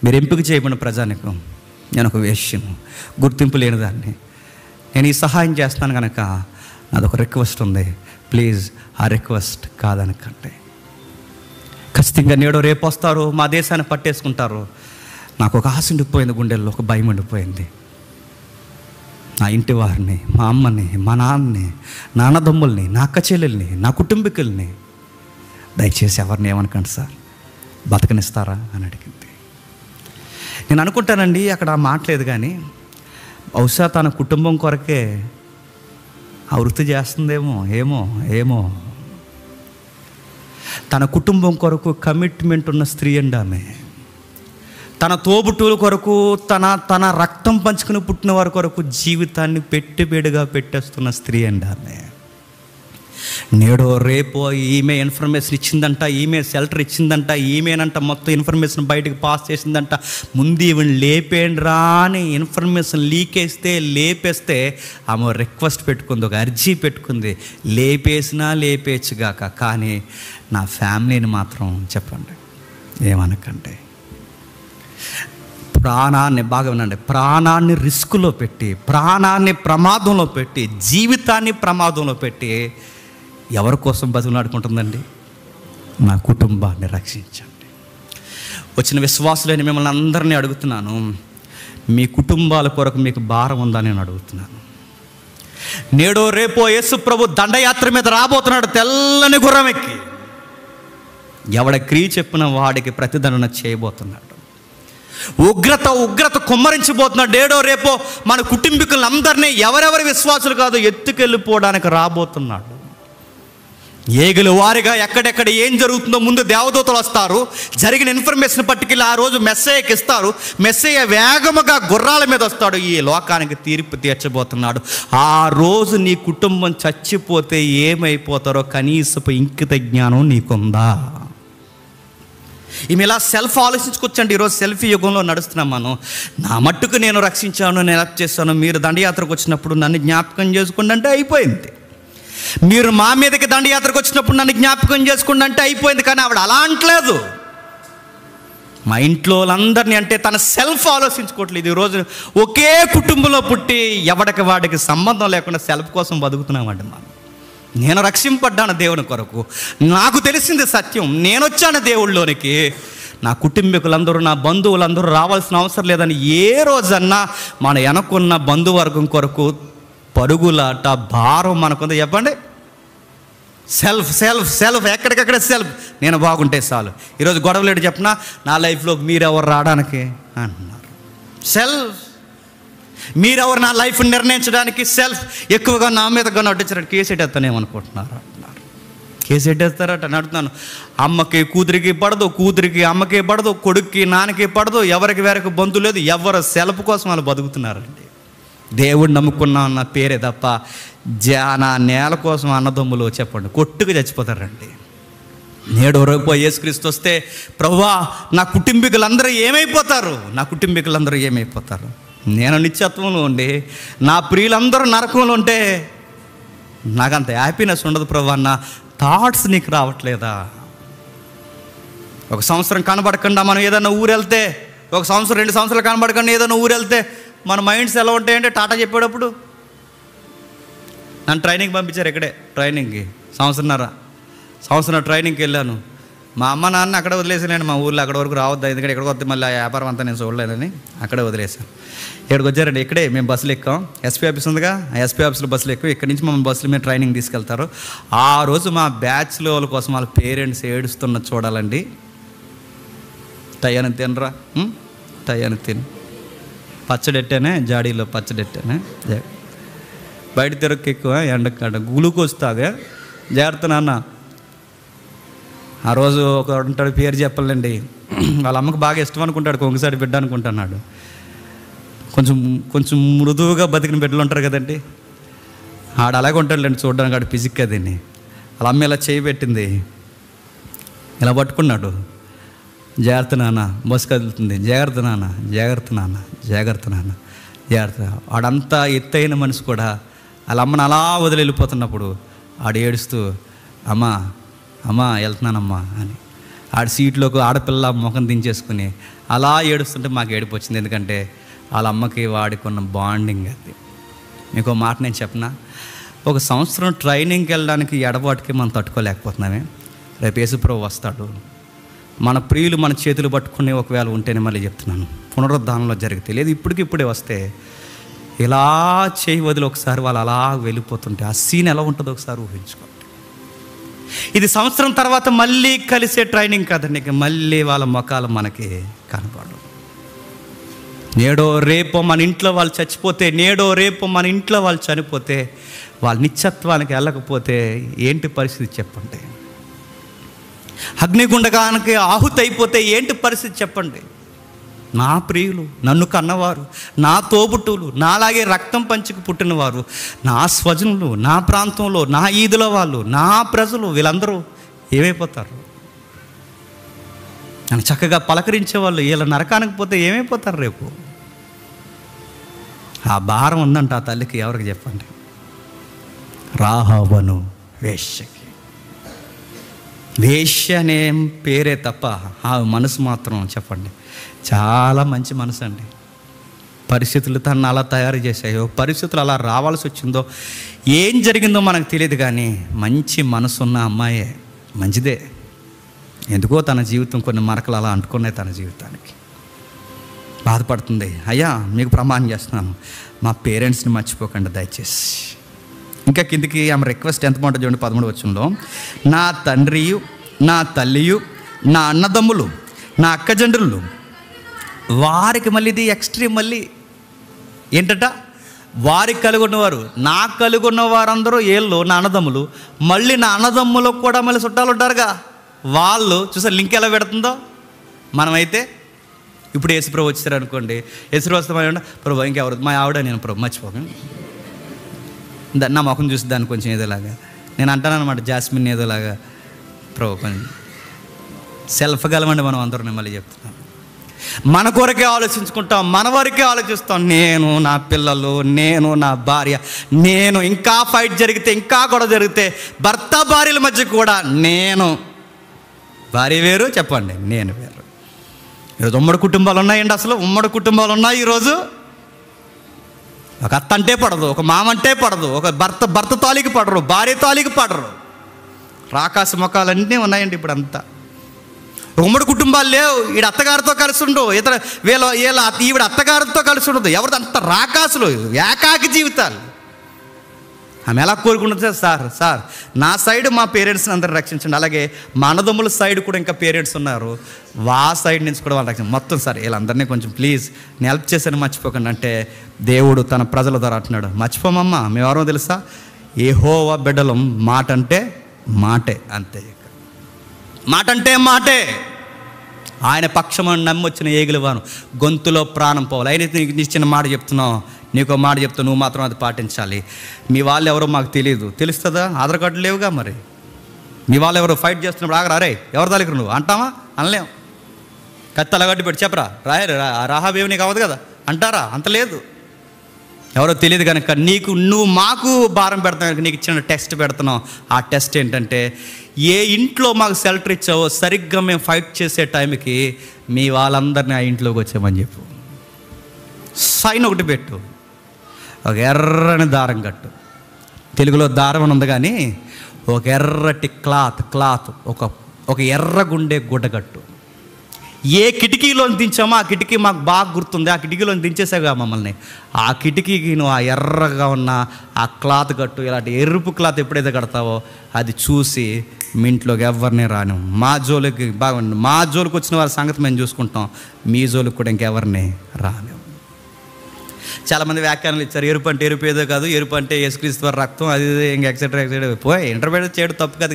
మీరు ఎంపిక చేయబడిన ప్రజానికం. నేను ఒక వేష్యం, గుర్తింపు లేని దాన్ని. నేను ఈ సహాయం చేస్తాను కనుక నాదొక రిక్వెస్ట్ ఉంది, ప్లీజ్ ఆ రిక్వెస్ట్ కాదనకంటే. ఖచ్చితంగా నేడో రేపు వస్తారు, మా దేశాన్ని పట్టేసుకుంటారు. నాకు ఒక ఆశ ఉండిపోయింది, గుండెల్లో ఒక భయం ఉండిపోయింది. నా ఇంటి వారిని, మా అమ్మని, మా నాన్నని, నా అన్నదమ్ముల్ని, నా అక్క చెల్లెల్ని, నా కుటుంబీకుల్ని దయచేసి ఎవరిని ఏమనకండి సార్, బతకనిస్తారా అని అడిగింది. నేను అనుకుంటానండి, అక్కడ మాట్లేదు కానీ బహుశా తన కుటుంబం కొరకే ఆ వృత్తి చేస్తుందేమో. ఏమో తన కుటుంబం కొరకు కమిట్మెంట్ ఉన్న స్త్రీ అండి ఆమె. తన తోబుట్టువుల కొరకు, తన రక్తం పంచుకుని పుట్టిన వారి కొరకు జీవితాన్ని పెట్టుబడిగా పెట్టేస్తున్న స్త్రీ అండి ఆమె. నేడో రేపో ఈమె ఇన్ఫర్మేషన్ ఇచ్చిందంట, ఈమె షెల్టర్ ఇచ్చిందంట, ఈమెనంట మొత్తం ఇన్ఫర్మేషన్ బయటకు పాస్ చేసిందంట. ముందు ఈవెన్ లేపేయండి రా అని ఇన్ఫర్మేషన్ లీకేస్తే లేపేస్తే ఆమె రిక్వెస్ట్ పెట్టుకుంది, ఒక అర్జీ పెట్టుకుంది, లేపేసినా లేపేయచ్చుగాక, కానీ నా ఫ్యామిలీని మాత్రం చెప్పండి ఏమనకంటే. ప్రాణాన్ని, బాగా వినండి, ప్రాణాన్ని రిస్కులో పెట్టి, ప్రాణాన్ని ప్రమాదంలో పెట్టి, జీవితాన్ని ప్రమాదంలో పెట్టి ఎవరి కోసం బతుకులాడుకుంటుందండి? నా కుటుంబాన్ని రక్షించండి. వచ్చిన విశ్వాసులైన మిమ్మల్ని అందరినీ అడుగుతున్నాను, మీ కుటుంబాల కొరకు మీకు భారం ఉందని నేను అడుగుతున్నాను. నేడో రేపో యేసు ప్రభు దండయాత్ర మీద రాబోతున్నాడు తెల్లని గుర్రం ఎక్కి. ఎవడ క్రియ చెప్పిన వాడికి ప్రతిదండన చేయబోతున్నాడు. ఉగ్రత కుమ్మరించబోతున్నాడు. ఏడో రేపో మన కుటుంబీకులందరినీ, ఎవరెవరి విశ్వాసులు కాదు, ఎత్తుకెళ్ళిపోవడానికి రాబోతున్నాడు. ఏగులు వారిగా ఎక్కడెక్కడ ఏం జరుగుతుందో ముందు దేవదూతలు వస్తారు, జరిగిన ఇన్ఫర్మేషన్ పట్టుకెళ్ళి ఆ రోజు మెస్సయ్యకి ఇస్తారు. మెస్సయ్య వేగముగా గుర్రాల మీద వస్తాడు, ఈ లోకానికి తీర్పు తీర్చబోతున్నాడు. ఆ రోజు నీ కుటుంబం చచ్చిపోతే ఏమైపోతారో కనీసపు ఇంకిత జ్ఞానం నీకుందా? ఈమె ఇలా సెల్ఫ్ ఆలోచించుకోవచ్చండి. ఈరోజు సెల్ఫీ యుగంలో నడుస్తున్నాం మనం. నా మట్టుకు నేను రక్షించాను, నేను హెల్ప్ చేస్తాను, మీరు దండయాత్రకు వచ్చినప్పుడు నన్ను జ్ఞాపకం చేసుకోండి అంటే అయిపోయింది. మీరు మా మీదకి దండయాత్రకు వచ్చినప్పుడు నన్ను జ్ఞాపకం చేసుకోండి అంటే అయిపోయింది. కానీ ఆవిడ అలా అంటలేదు. మా ఇంట్లో వాళ్ళందరినీ అంటే తన సెల్ఫ్ ఆలోచించుకోవట్లేదు. ఈరోజు ఒకే కుటుంబంలో పుట్టి ఎవడికి వాడికి సంబంధం లేకుండా సెల్ఫ్ కోసం బతుకుతున్నామండి మనం. నేను రక్షింపడ్డాను దేవుని కొరకు, నాకు తెలిసింది సత్యం, నేను వచ్చాను దేవుళ్ళలోనికి, నా కుటుంబీకులందరూ నా బంధువులందరూ రావాల్సిన అవసరం లేదని ఏ రోజన్నా మన వెనకున్న బంధువర్గం కొరకు పరుగులాట భారం మనకుంది చెప్పండి. సెల్ఫ్ సెల్ఫ్ సెల్ఫ్ ఎక్కడికక్కడ సెల్ఫ్, నేను బాగుంటే చాలు. ఈరోజు గొడవలేడు చెప్పినా నా లైఫ్లోకి మీరెవరు రావడానికి అంటున్నారు. సెల్ఫ్. మీరెవరు నా లైఫ్ నిర్ణయించడానికి? సెల్ఫ్. ఎక్కువగా నా మీద నటించడానికి కేసు ఎట్టేస్తానేమనుకుంటున్నారు అంటున్నారు. కేసు ఎట్టేస్తారట అని అడుగుతున్నాను. అమ్మకి కూతురికి పడదు, కూతురికి అమ్మకి పడదు, కొడుక్కి నాన్నకి పడదు, ఎవరికి వేరకు బంధువు లేదు, ఎవరు సెల్ఫ్ కోసం వాళ్ళు బతుకుతున్నారండి. దేవుడు నమ్ముకున్నా అన్న పేరే తప్ప నా నేల కోసం అన్నదమ్ములు చెప్పండి కొట్టుకు చచ్చిపోతారండి. నేడు రేపు యేసుక్రీస్తు వస్తే ప్రభువా నా కుటుంబీకులందరూ ఏమైపోతారు, నా కుటుంబీకులందరూ ఏమైపోతారు, నేను నిత్యత్వంలో ఉండి నా ప్రియులందరూ నరకంలో ఉంటే నాకంత హ్యాపీనెస్ ఉండదు ప్రభు అన్న థాట్స్ నీకు రావట్లేదా? ఒక సంవత్సరం కనబడకుండా మనం ఏదైనా ఊరు వెళ్తే, ఒక సంవత్సరం 2 సంవత్సరాలు కనబడకుండా ఏదైనా ఊరు వెళ్తే మన మైండ్స్ ఎలా ఉంటాయంటే టాటా చెప్పేటప్పుడు. నన్ను ట్రైనింగ్ పంపించారు, ఇక్కడే ట్రైనింగ్కి సంవత్సరం ట్రైనింగ్కి వెళ్ళాను. మా అమ్మ నాన్న అక్కడే వదిలేసాను. మా ఊళ్ళో అక్కడ వరకు రావద్దు, ఎందుకంటే ఇక్కడికి వస్తే మళ్ళీ ఆ వ్యాపారం అంతా నేను చూడలేదని అక్కడే వదిలేసాను. ఇక్కడికి వచ్చారండి, ఇక్కడే మేము బస్సులు ఎక్కాం. ఎస్పీ ఆఫీస్ ఉందిగా, ఆ ఎస్పీ ఆఫీస్లో బస్సులు ఎక్కువ. ఇక్కడి నుంచి మమ్మల్ని బస్సులు మీద ట్రైనింగ్ తీసుకెళ్తారు. ఆ రోజు మా బ్యాచ్లో వాళ్ళ కోసం వాళ్ళ పేరెంట్స్ ఏడుస్తున్న చూడాలండి. టయ్యాను తినరా, టయ్యాను తిను, పచ్చడెట్టానే జాడీలో పచ్చడెట్టానే, బయట తిరగకు ఎక్కువ, ఎండకాడ గ్లూకోజ్ తాగా, జాగ్రత్త నాన్న. ఆ రోజు ఒక ఉంటాడు, పేరు చెప్పాలండి, వాళ్ళ అమ్మకు బాగా ఇష్టం అనుకుంటాడు, కొంగసారి బిడ్డ అనుకుంటున్నాడు. కొంచెం మృదువుగా బతికిన బిడ్డలు ఉంటారు కదండి, ఆడ అలాగే ఉంటాడులేండి చూడడానికి, ఆడు ఫిజిక్ అదిని. వాళ్ళ అమ్మ ఇలా చేయి పెట్టింది, ఇలా పట్టుకున్నాడు, జాగ్రత్త నాన్న బస్సు కదులుతుంది, జాగ్రత్త నాన్న, జాగ్రత్త నాన్న, జాగ్రత్త నాన్న, జాగ్రత్త. ఆడంతా ఎత్తైన మనిషి కూడా వాళ్ళ అమ్మని అలా వదిలి వెళ్ళిపోతున్నప్పుడు ఆడు ఏడుస్తూ అమ్మా అమ్మా వెళ్తున్నానమ్మా అని ఆడి సీట్లోకి ఆడపిల్ల ముఖం దించేసుకుని అలా ఏడుస్తుంటే మాకు ఏడుపు వచ్చింది. ఎందుకంటే వాళ్ళ అమ్మకి వాడికి ఉన్న బాండింగ్ అది. మీకు మాట నేను చెప్పనా, ఒక సంవత్సరం ట్రైనింగ్కి వెళ్ళడానికి ఎడబాటుకి మనం తట్టుకోలేకపోతున్నామే. రేపు యేసుప్రభు వస్తాడు, మన ప్రియులు మన చేతులు పట్టుకుని ఒకవేళ ఉంటేనే మళ్ళీ చెప్తున్నాను, పునరుద్ధానంలో జరిగితే లేదు ఇప్పుడే వస్తే ఇలా చేయి వదిలి ఒకసారి వాళ్ళు అలా వెళ్ళిపోతుంటే ఆ సీన్ ఎలా ఉంటుందో ఒకసారి ఊహించుకోండి. ఇది సంవత్సరం తర్వాత మళ్ళీ కలిసే ట్రైనింగ్ కాదండి, మళ్ళీ వాళ్ళ ముఖాలు మనకి కనపడవు. నేడో రేపో మన ఇంట్లో వాళ్ళు చచ్చిపోతే, నేడో రేపో మన ఇంట్లో వాళ్ళు చనిపోతే, వాళ్ళ నిత్యత్వానికి వెళ్ళకపోతే ఏంటి పరిస్థితి చెప్పండి? అగ్నిగుండగానికి ఆహుతి అయిపోతే ఏంటి పరిస్థితి చెప్పండి? నా ప్రియులు, నన్ను కన్నవారు, నా తోబుట్టువులు, నాలాగే రక్తం పంచుకు పుట్టినవారు, నా స్వజనులు, నా ప్రాంతంలో, నా ఈదుల వాళ్ళు, నా ప్రజలు, వీళ్ళందరూ ఏమైపోతారు? నన్ను చక్కగా పలకరించే వాళ్ళు వీళ్ళ నరకానికి పోతే ఏమైపోతారు రేపు? ఆ భారం ఉందంట ఆ తల్లికి. ఎవరికి చెప్పండి? రాహాబను వేశ్యకి. వేశ్య అనే పేరే తప్ప ఆ మనసు మాత్రం చెప్పండి చాలా మంచి మనసు అండి. పరిస్థితులు తనను అలా తయారు చేశాయో, పరిస్థితులు అలా రావాల్సి వచ్చిందో, ఏం జరిగిందో మనకు తెలియదు, కానీ మంచి మనసున్న అమ్మాయే, మంచిదే. ఎందుకో తన జీవితం కొన్ని మరకలు అలా అంటుకున్నాయి తన జీవితానికి. బాధపడుతుంది. అయ్యా మీకు ప్రమాణం చేస్తున్నాను, మా పేరెంట్స్ని మర్చిపోకండి దయచేసి. ఇంకా కిందికి ఆమె రిక్వెస్ట్ ఎంత బాగుంటుంది చూడండి, 13వ వచనంలో, నా తండ్రియు, నా తల్లియు, నా అన్నదమ్ములు, నా అక్కజండ్రులు వారికి, మళ్ళీ ఇది ఎక్స్ట్రీమ్, మళ్ళీ ఏంటట, వారికి కలిగి ఉన్నవారు, నాకు కలిగి ఉన్న వారందరూ ఏళ్ళు నా అన్నదమ్ములు, మళ్ళీ నా అన్నదమ్ములకు కూడా మళ్ళీ చుట్టాలు ఉంటారుగా, వాళ్ళు చూసారు లింక్ ఎలా పెడుతుందో. మనమైతే ఇప్పుడు యేసుప్రభు వచ్చారు అనుకోండి, యేసుప్రభు వస్తే ప్రభు ఇంకెవరు, మా ఆవిడ నేను ప్రభు మర్చిపోకండి, నా ముఖం చూసి దాన్ని కొంచెం ఏదోలాగా నేను అంటాను అనమాట, జాస్మిన్ ఏదోలాగా ప్రభు కొంచెం సెల్ఫ్ గలమండి మనం అందరూ. మళ్ళీ చెప్తున్నాను, మన కొరకే ఆలోచించుకుంటాం, మన వరకే ఆలోచిస్తాం. నేను, నా పిల్లలు, నేను, నా భార్య, నేను. ఇంకా ఫైట్ జరిగితే, ఇంకా గొడవ జరిగితే భర్త భార్యల మధ్య కూడా నేను. భార్య వేరు, చెప్పండి, నేను వేరు. ఈరోజు ఉమ్మడి కుటుంబాలు ఉన్నాయండి, అసలు ఉమ్మడి కుటుంబాలు ఉన్నాయి ఈరోజు. ఒక అత్త అంటే పడదు, ఒక మామ అంటే పడదు, ఒక భర్త తాలికి పడరు, భార్య తాలికి పడరు. రాకాశ ముఖాలన్నీ ఉన్నాయండి ఇప్పుడు అంతా. ఉమ్మడి కుటుంబాలు లేవు. ఈడ అత్తగారితో కలిసి ఉండు, ఇతర ఈవిడ అత్తగారితో కలిసి ఉండదు. ఎవరిది అంత రాకాసులు, ఏకాకి జీవితాలు. ఆమె ఎలా కోరుకుంటుంది, సార్ నా సైడ్ మా పేరెంట్స్ని అందరూ రక్షించండి, అలాగే మా అన్నదమ్ముల సైడ్ కూడా ఇంకా పేరెంట్స్ ఉన్నారు, వా సైడ్ నుంచి కూడా వాళ్ళు రక్షించండి, మొత్తం సార్ వీళ్ళందరినీ కొంచెం ప్లీజ్ నేను హెల్ప్ చేశాను మర్చిపోకండి అంటే, దేవుడు తన ప్రజల ద్వారా అంటున్నాడు, మర్చిపోమమ్మా, మేమెవరో తెలుసా, యెహోవా బిడ్డలం, మాట అంటే మాటే, అంతే. మాట అంటే మాటే. ఆయన పక్షమని నమ్మొచ్చిన ఏగులవాను గొంతులో ప్రాణం పోవాలి. అయినైతే నీకు ఇచ్చిన మాట చెప్తున్నావు, నీకు మాట చెప్తావు, నువ్వు మాత్రం అది పాటించాలి. మీ వాళ్ళు ఎవరో మాకు తెలియదు, తెలుస్తుందా? ఆధార్ కార్డు లేవుగా, మరి మీ వాళ్ళు ఎవరో ఫైట్ చేస్తున్నప్పుడు ఆగరా, అరే ఎవరి దగ్గర నువ్వు అంటావా? అనలేం. కత్తి అలగడ్డి పెట్టి చెప్పరా, రాహాబేవి నీకు అవ్వదు కదా అంటారా? అంత లేదు. ఎవరో తెలియదు కనుక నువ్వు మాకు భారం పెడతావు కనుక నీకు ఇచ్చిన టెస్ట్ పెడుతున్నావు. ఆ టెస్ట్ ఏంటంటే, ఏ ఇంట్లో మాకు షెల్టర్ ఇచ్చావో సరిగ్గా మేము ఫైట్ చేసే టైంకి మీ వాళ్ళందరినీ ఆ ఇంట్లోకి వచ్చామని చెప్పు. సైన్ ఒకటి పెట్టు, ఒక ఎర్రని దారం కట్టు. తెలుగులో దారం అని ఉంది కానీ ఒక ఎర్రటి క్లాత్ ఒక ఎర్రగుండే గుడ్డ కట్టు. ఏ కిటికీలో దించామో ఆ కిటికీ మాకు బాగా గుర్తుంది, ఆ కిటికీలో దించేసాగా మమ్మల్ని. ఆ కిటికీకి నువ్వు ఆ ఎర్రగా ఉన్న ఆ క్లాత్ కట్టు. ఇలాంటి ఎరుపు క్లాత్ ఎప్పుడైతే కడతావో అది చూసి మీ ఇంట్లోకి ఎవరిని రాను. మా జోలికి బాగుంది, మా జోలికి వచ్చిన వారి సంగతి మేము చూసుకుంటాం, మీ జోలికి కూడా ఇంకెవరిని రాను. చాలామంది వ్యాఖ్యానాలు ఇచ్చారు, ఎరుపు అంటే ఎరుపు ఏదో కాదు, ఎరుపు అంటే యేసుక్రీస్తు వారి రక్తం, అది ఇంకా ఎక్సెట్రా పోయి ఇంటర్ప్రిట్ చేయడం తప్పు కాదు,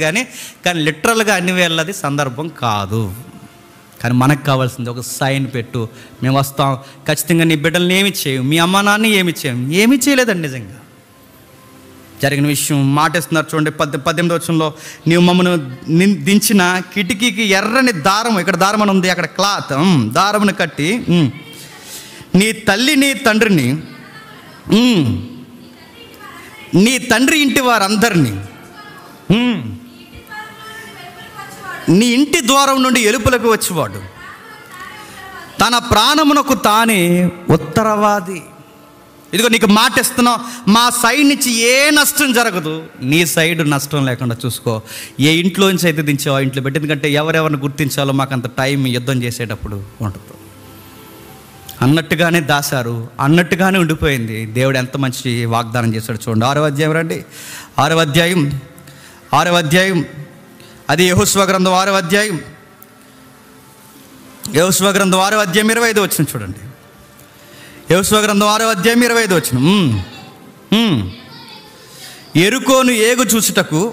కానీ లిటరల్గా అన్ని వేళ్ళది సందర్భం కాదు. కానీ మనకు కావాల్సింది ఒక సైన్ పెట్టు, మేము వస్తాం, ఖచ్చితంగా నీ బిడ్డల్ని ఏమి చేయము, మీ అమ్మ నాన్న ఏమి చేయము. ఏమీ చేయలేదండి నిజంగా. జరిగిన విషయం మాటేస్తున్నారు చూడండి, 18వ వచనంలో, నీవు మమ్మల్ని దించిన కిటికీకి ఎర్రని దారం, ఇక్కడ దారం అని ఉంది, అక్కడ క్లాత్ దారమును కట్టి నీ తల్లి నీ తండ్రిని నీ తండ్రి ఇంటి వారందరినీ నీ ఇంటి ద్వారం నుండి ఎలుపులకు వచ్చేవాడు తన ప్రాణమునకు తానే ఉత్తరవాది. ఇదిగో నీకు మాట ఇస్తున్నావు, మా సైడ్ నుంచి ఏ నష్టం జరగదు, నీ సైడ్ నష్టం లేకుండా చూసుకో. ఏ ఇంట్లోంచి అయితే దించావు ఆ ఇంట్లో పెట్టి, ఎందుకంటే ఎవరెవరిని గుర్తించాలో మాకు అంత టైం యుద్ధం చేసేటప్పుడు ఉండదు అన్నట్టుగానే దాశారు, అన్నట్టుగానే ఉండిపోయింది. దేవుడు ఎంత మంచి వాగ్దానం చేశాడు చూడండి. 6వ అధ్యాయం రండి, 6వ అధ్యాయం అది యెహోషువ గ్రంథం 6వ అధ్యాయం, యెహోషువ గ్రంథం 6వ అధ్యాయం 25వ వచనం చూడండి. యెహోషువ గ్రంథం 6వ అధ్యాయం 25వ వచనం. యెరికోను ఏగు చూచుటకు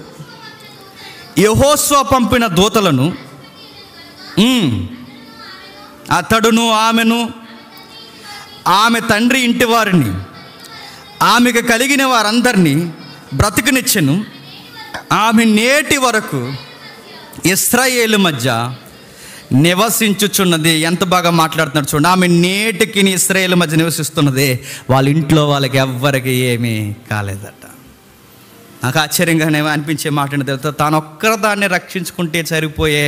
యెహోషువ పంపిన దూతలను అతడును ఆమెను ఆమె తండ్రి ఇంటి వారిని ఆమెకు కలిగిన వారందరినీ బ్రతికనిచ్చెను. ఆమె నేటి వరకు ఇశ్రాయేలు మధ్య నివసించుచున్నది. ఎంత బాగా మాట్లాడుతున్నాడు చూడండి. ఆమె నేటికి ఇశ్రాయేలు మధ్య నివసిస్తున్నది. వాళ్ళ ఇంట్లో వాళ్ళకి ఎవ్వరికి ఏమీ కాలేదట. నాకు ఆశ్చర్యంగానే అనిపించే మాట ఏంటో, తాను ఒక్కదాన్ని రక్షించుకుంటే సరిపోయే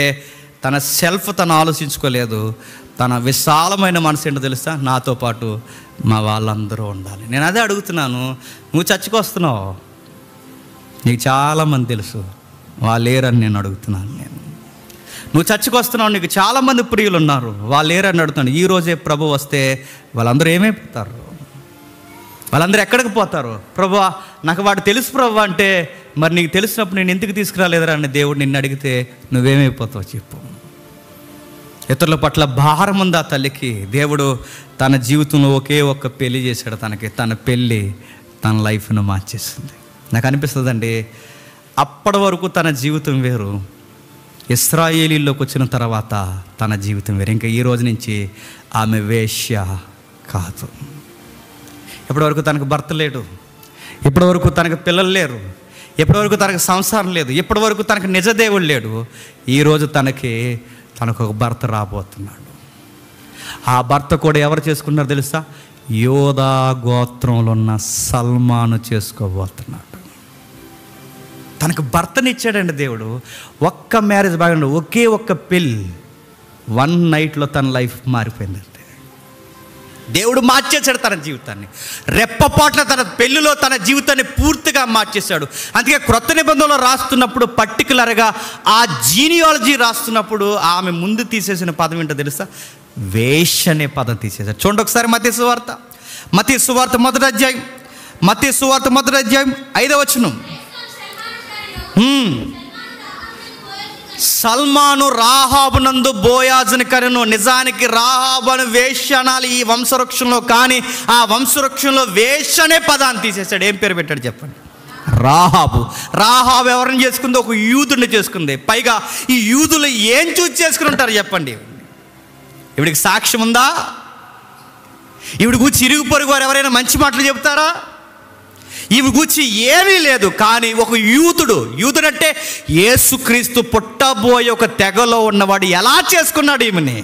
తన సెల్ఫ్ తను ఆలోచించుకోలేదు. తన విశాలమైన మనసు ఏంటో తెలుసా, నాతో పాటు మా వాళ్ళందరూ ఉండాలి. నేను అదే అడుగుతున్నాను, నువ్వు చర్చికి వస్తున్నావు, నీకు చాలామంది తెలుసు, వాళ్ళు లేరని నేను అడుగుతున్నాను. నువ్వు చర్చికి వస్తున్నావు, నీకు చాలామంది ప్రియులు ఉన్నారు, వాళ్ళు లేరని అడుగుతున్నాను. ఈరోజే ప్రభు వస్తే వాళ్ళందరూ ఏమైపోతారు, వాళ్ళందరూ ఎక్కడికి పోతారు? ప్రభు నాకు వాడు తెలుసు ప్రభు అంటే, మరి నీకు తెలిసినప్పుడు నేను ఎందుకు తీసుకురాలేదురా అని దేవుడు నిన్ను అడిగితే నువ్వేమైపోతావు చెప్పు. ఇతరుల పట్ల భారం ఉంది ఆ తల్లికి. దేవుడు తన జీవితంలో ఒకే ఒక్క పెళ్లి చేశాడు తనకి. తన పెళ్ళి తన లైఫ్ను మార్చేసింది. నాకు అనిపిస్తుందండి, అప్పటి వరకు తన జీవితం వేరు, ఇశ్రాయేలీలోకి వచ్చిన తర్వాత తన జీవితం వేరు. ఇంకా ఈ రోజు నుంచి ఆమె వేశ్య కాదు. ఇప్పటివరకు తనకు భర్త లేడు, ఇప్పటివరకు తనకు పిల్లలు లేరు, ఇప్పటివరకు తనకు సంసారం లేదు, ఇప్పటివరకు తనకు నిజదేవుడు లేడు. ఈరోజు తనకు ఒక భర్త రాబోతున్నాడు. ఆ భర్త కూడా ఎవరు చేసుకున్నారో తెలుసా? యోధా గోత్రంలో ఉన్న సల్మాను చేసుకోబోతున్నాడు. తనకు భర్తనిచ్చాడండి దేవుడు. ఒక్క మ్యారేజ్ బాగా, ఒకే ఒక్క పెళ్ళి, 1 నైట్లో తన లైఫ్ మారిపోయిందంటే దేవుడు మార్చేశాడు తన జీవితాన్ని. రెప్పపాట్ల తన పెళ్ళిలో తన జీవితాన్ని పూర్తిగా మార్చేశాడు. అందుకే క్రొత్త నిబంధనలో రాస్తున్నప్పుడు పర్టికులర్గా ఆ జీనియాలజీ రాస్తున్నప్పుడు ఆమె ముందు తీసేసిన పదం ఏంటో తెలుసా? వేశ్య అనే పదం తీసేశాడు. చూడండి ఒకసారి మత్తయి సువార్త మొదటి అధ్యాయం 5వ వచనం. సల్మాను రాహాబునందు బోయాజుని కనెను. నిజానికి రాహాబును వేశ్య అనాలి ఈ వంశవృక్షంలో, కానీ ఆ వంశవృక్షంలో వేశ్య అనే పదాన్ని తీసేశాడు. ఏం పేరు పెట్టాడు చెప్పండి? రాహాబు. రాహాబు ఎవరిని చేసుకుంది? ఒక యూదుని చేసుకుంది. పైగా ఈ యూదులు ఏం చూసి చేసుకుని ఉంటారు చెప్పండి? ఇవిడికి సాక్ష్యం ఉందా? ఇవిడి గురించి ఇరుగు పొరుగు వారు ఎవరైనా మంచి మాటలు చెబుతారా? ఇవి గురించి ఏమీ లేదు. కానీ ఒక యూదుడంటే యేసుక్రీస్తు పుట్టబోయే ఒక తెగలో ఉన్నవాడు ఎలా చేసుకున్నాడు ఈమెని?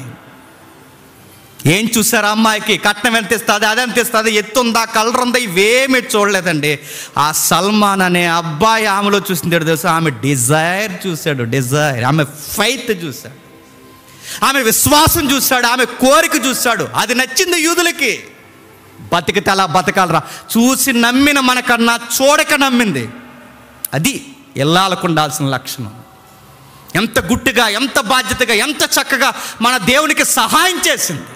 ఏం చూసారు? అమ్మాయికి కట్నం ఎంత ఇస్తుంది, అదెంత ఇస్తుంది, ఎత్తుందా, కలర్ ఉందా, ఇవేమీ చూడలేదండి. ఆ సల్మాన్ అనే అబ్బాయి ఆమెలో చూసింది తెలుసు. ఆమె డిజైర్ చూశాడు, ఆమె ఫైత్ చూశాడు, ఆమె విశ్వాసం చూశాడు, ఆమె కోరిక చూశాడు. అది నచ్చింది యూదులకి. బతికితే అలా బతకాలరా, చూసి నమ్మిన మనకన్నా చూడక నమ్మింది. అది ఇల్లాలకు ఉండాల్సిన లక్షణం. ఎంత గుట్టుగా, ఎంత బాధ్యతగా, ఎంత చక్కగా మన దేవునికి సహాయం చేసింది.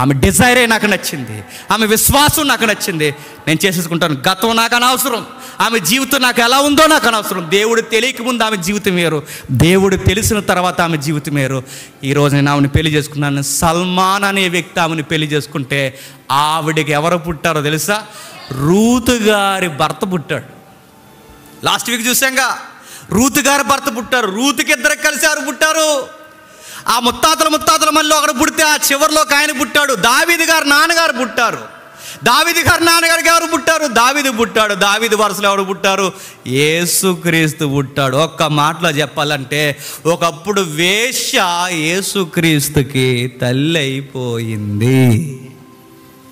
ఆమె డిజైరే నాకు నచ్చింది, ఆమె విశ్వాసం నాకు నచ్చింది. నేను చేసేసుకుంటాను. గతం నాకు అనవసరం, ఆమె జీవితం నాకు ఎలా ఉందో నాకు అనవసరం. దేవుడు తెలియక ముందు ఆమె జీవితం వేరు, దేవుడు తెలిసిన తర్వాత ఆమె జీవితం వేరు. ఈరోజు నేను ఆమెను పెళ్లి చేసుకున్నాను. సల్మాన్ అనే వ్యక్తి ఆమెను పెళ్లి చేసుకుంటే ఆవిడకి ఎవరు పుట్టారో తెలుసా? రూతు గారి భర్త పుట్టాడు. లాస్ట్ వీక్ చూసాంగా, రూతు గారి భర్త పుట్టారు. రూతుకి ఇద్దరు కలిసి ఎవరు పుట్టారు? ఆ ముత్తాతల మళ్ళీ ఒకడు పుడితే ఆ చివరిలో ఒక ఆయన పుట్టాడు. దావీదు గారి నాన్నగారు పుట్టారు. దావీదు గారి నాన్నగారికి ఎవరు పుట్టారు? దావీదు పుట్టాడు. దావీదు వరుసలో ఎవరు పుట్టారు? యేసుక్రీస్తు పుట్టాడు. ఒక్క మాటలో చెప్పాలంటే ఒకప్పుడు వేశ్య యేసుక్రీస్తుకి తల్లి అయిపోయింది.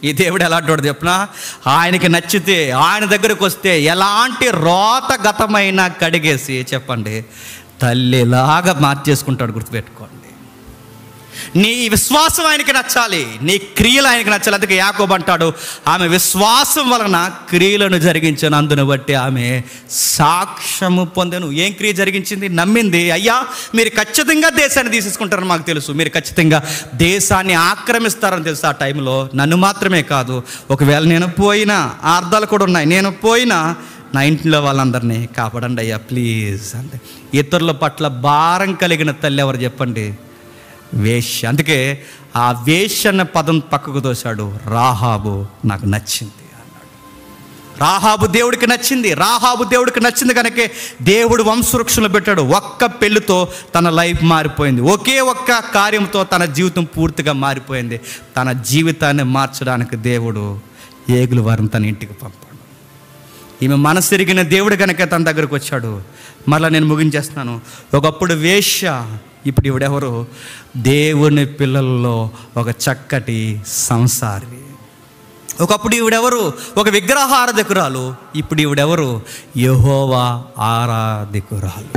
ఈ దేవుడు ఎలాంటి చెప్పినా, ఆయనకి నచ్చితే, ఆయన దగ్గరకు వస్తే ఎలాంటి రోతగతమైన కడిగేసి చెప్పండి తల్లిలాగా మార్చేసుకుంటాడు. గుర్తుపెట్టుకోండి. నీ విశ్వాసం ఆయనకి నచ్చాలి, నీ క్రియలు ఆయనకి నచ్చాలి. అందుకే యాకోబు అంటాడు, ఆమె విశ్వాసం వలన క్రియలను జరిగించను, అందును బట్టి ఆమె సాక్ష్యము పొందెను. ఏం క్రియ జరిగించింది? నమ్మింది. అయ్యా మీరు ఖచ్చితంగా దేశాన్ని తీసేసుకుంటారని మాకు తెలుసు, మీరు ఖచ్చితంగా దేశాన్ని ఆక్రమిస్తారని తెలుసు. ఆ టైంలో నన్ను మాత్రమే కాదు, ఒకవేళ నేను పోయినా, ఆ అర్థాలు కూడా ఉన్నాయి, నేను పోయినా నా ఇంట్లో వాళ్ళందరినీ కాపాడండి అయ్యా ప్లీజ్ అంటే. ఇతరుల పట్ల భారం కలిగిన తల్లి ఎవరు చెప్పండి? వేశ్య. అందుకే ఆ వేశ్య అన్న పదం పక్కకు తోశాడు. రాహాబు నాకు నచ్చింది అన్నాడు. రాహాబు దేవుడికి నచ్చింది. రాహాబు దేవుడికి నచ్చింది కనుకే దేవుడు వంశవృక్షంలో పెట్టాడు. ఒక్క పెళ్ళితో తన లైఫ్ మారిపోయింది. ఒకే ఒక్క కార్యంతో తన జీవితం పూర్తిగా మారిపోయింది. తన జీవితాన్ని మార్చడానికి దేవుడు ఏగుల వారిని తన ఇంటికి పంపాడు. ఈమె మనసు ఎరిగిన దేవుడు కనుక తన దగ్గరకు వచ్చాడు. మరలా నేను ముగించేస్తున్నాను. ఒకప్పుడు వేశ్య, ఇప్పుడు ఈవిడెవరు? దేవుని పిల్లల్లో ఒక చక్కటి సంసారి. ఒకప్పుడు ఈవిడెవరు? ఒక విగ్రహారాధకురాలు. ఇప్పుడు ఈవిడెవరు? యెహోవా ఆరాధకురాలు.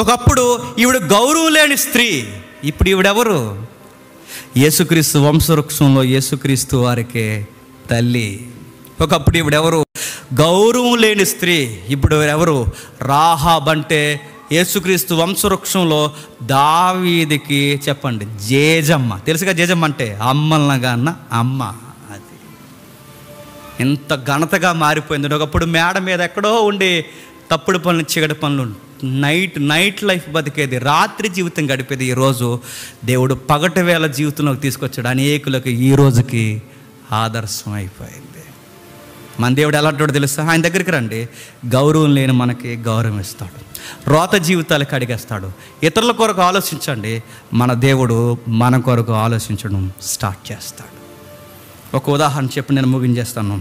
ఒకప్పుడు ఈవిడ గౌరవం లేని స్త్రీ. ఇప్పుడు ఈవిడెవరు? యేసుక్రీస్తు వంశవృక్షంలో యేసుక్రీస్తు వారికే తల్లి. ఒకప్పుడు ఈవిడెవరు? గౌరవం లేని స్త్రీ. ఇప్పుడు ఎవరు? రాహాబ్ అంటే యేసుక్రీస్తు వంశవృక్షంలో దావీదుకి చెప్పండి జేజమ్మ. తెలుసుగా జేజమ్మ అంటే? అమ్మలనగా అన్న అమ్మ. అది ఎంత ఘనతగా మారిపోయింది. ఒకప్పుడు మేడ మీద ఎక్కడో ఉండి తప్పుడు పనులు, చీకటి పనులు నైట్ లైఫ్ బతికేది, రాత్రి జీవితం గడిపేది. ఈరోజు దేవుడు పగటి వేళ జీవితంలోకి తీసుకొచ్చాడు. అనేకులకు ఈ రోజుకి ఆదర్శం అయిపోయింది. మన దేవుడు ఎలాంటి తెలుసా? ఆయన దగ్గరికి రండి, గౌరవం లేని మనకి గౌరవం ఇస్తాడు, రోత జీవితాలు కడిగేస్తాడు. ఇతరుల కొరకు ఆలోచించండి, మన దేవుడు మన కొరకు ఆలోచించడం స్టార్ట్ చేస్తాడు. ఒక ఉదాహరణ చెప్పి నేను ముగించేస్తాను.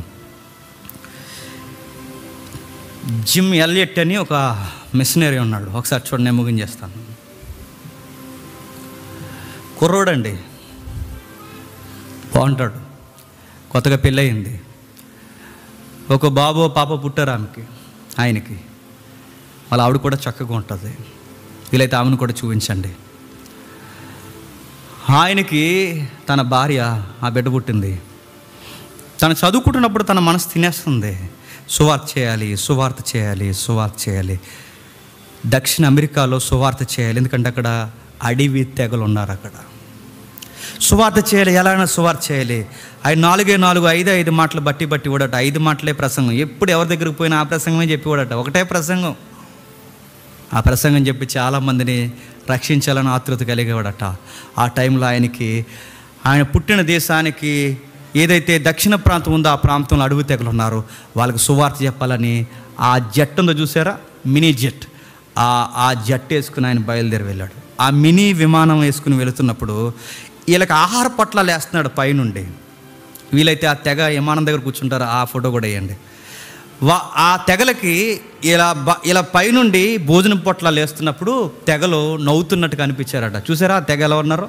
జిమ్ ఎలియట్ అని ఒక మిషనరీ ఉన్నాడు. ఒకసారి చూడండి, నేను ముగించేస్తాను. కుర్రోడండి, బాగుంటాడు, కొత్తగా పెళ్ళయింది, ఒక బాబు పాప పుట్టారు ఆయనకి. వాళ్ళ ఆవిడ కూడా చక్కగా ఉంటుంది. వీలైతే ఆమెను కూడా చూపించండి. ఆయనకి తన భార్య ఆ బిడ్డ పుట్టింది. తను చదువుకుంటున్నప్పుడు తన మనసు తినేస్తుంది, సువార్త చేయాలి, సువార్త చేయాలి, సువార్త చేయాలి, దక్షిణ అమెరికాలో సువార్త చేయాలి. ఎందుకంటే అక్కడ అడవి తెగలు ఉన్నారు. అక్కడ సువార్త చేయాలి, ఎలాగైనా సువార్త చేయాలి. ఆయన 4 5 మాటలు బట్టి ఇవ్వడట. 5 మాటలే ప్రసంగం. ఎప్పుడు ఎవరి దగ్గరికి పోయినా ఆ ప్రసంగమే చెప్పివాడట. ఒకటే ప్రసంగం. ఆ ప్రసంగం చెప్పి చాలామందిని రక్షించాలని ఆతృత కలిగేవాడట. ఆ టైంలో ఆయన పుట్టిన దేశానికి ఏదైతే దక్షిణ ప్రాంతం ఉందో ఆ ప్రాంతంలో అడవి తెగలు ఉన్నారు. వాళ్ళకి సువార్త చెప్పాలని ఆ జెట్ ఉందో చూసారా, మినీ జెట్, ఆ జెట్ వేసుకుని ఆయన బయలుదేరి వెళ్ళాడు. ఆ మినీ విమానం వేసుకుని వెళుతున్నప్పుడు వీళ్ళకి ఆహార పొట్లాలు వేస్తున్నాడు పైనుండి. వీలైతే ఆ తెగ విమానం దగ్గర కూర్చుంటారు, ఆ ఫోటో కూడా వేయండి. ఆ తెగలకి ఇలా పైనుండి భోజనం పొట్లాలు వేస్తున్నప్పుడు తెగలు నవ్వుతున్నట్టు కనిపించారట. చూసారా ఆ తెగ ఎలా ఉన్నారో?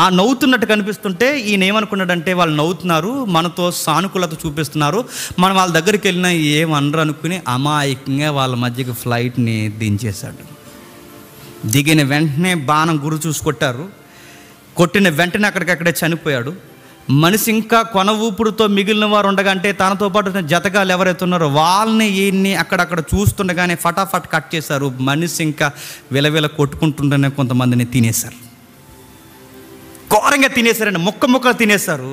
ఆ నవ్వుతున్నట్టు కనిపిస్తుంటే ఈయన ఏమనుకున్నాడంటే, వాళ్ళు నవ్వుతున్నారు, మనతో సానుకూలత చూపిస్తున్నారు, మనం వాళ్ళ దగ్గరికి వెళ్ళినా ఏమనరు అనుకుని అమాయకంగా వాళ్ళ మధ్యకి ఫ్లైట్ని దించేశాడు. దిగిన వెంటనే బాణం గురి చూసి కొట్టారు. కొట్టిన వెంటనే అక్కడికక్కడే చనిపోయాడు. మనిషి ఇంకా కొన ఊపుడుతో మిగిలిన వారు ఉండగా, అంటే తనతో పాటు జతగాలు ఎవరైతే ఉన్నారో వాళ్ళని ఈయన్ని అక్కడక్కడ చూస్తుండగానే ఫటాఫట్ కట్ చేశారు. మనిషి ఇంకా విలవిల కొట్టుకుంటుండగానే కొంతమందిని తినేశారు, ఘోరంగా తినేశారండి, ముక్కలు తినేశారు.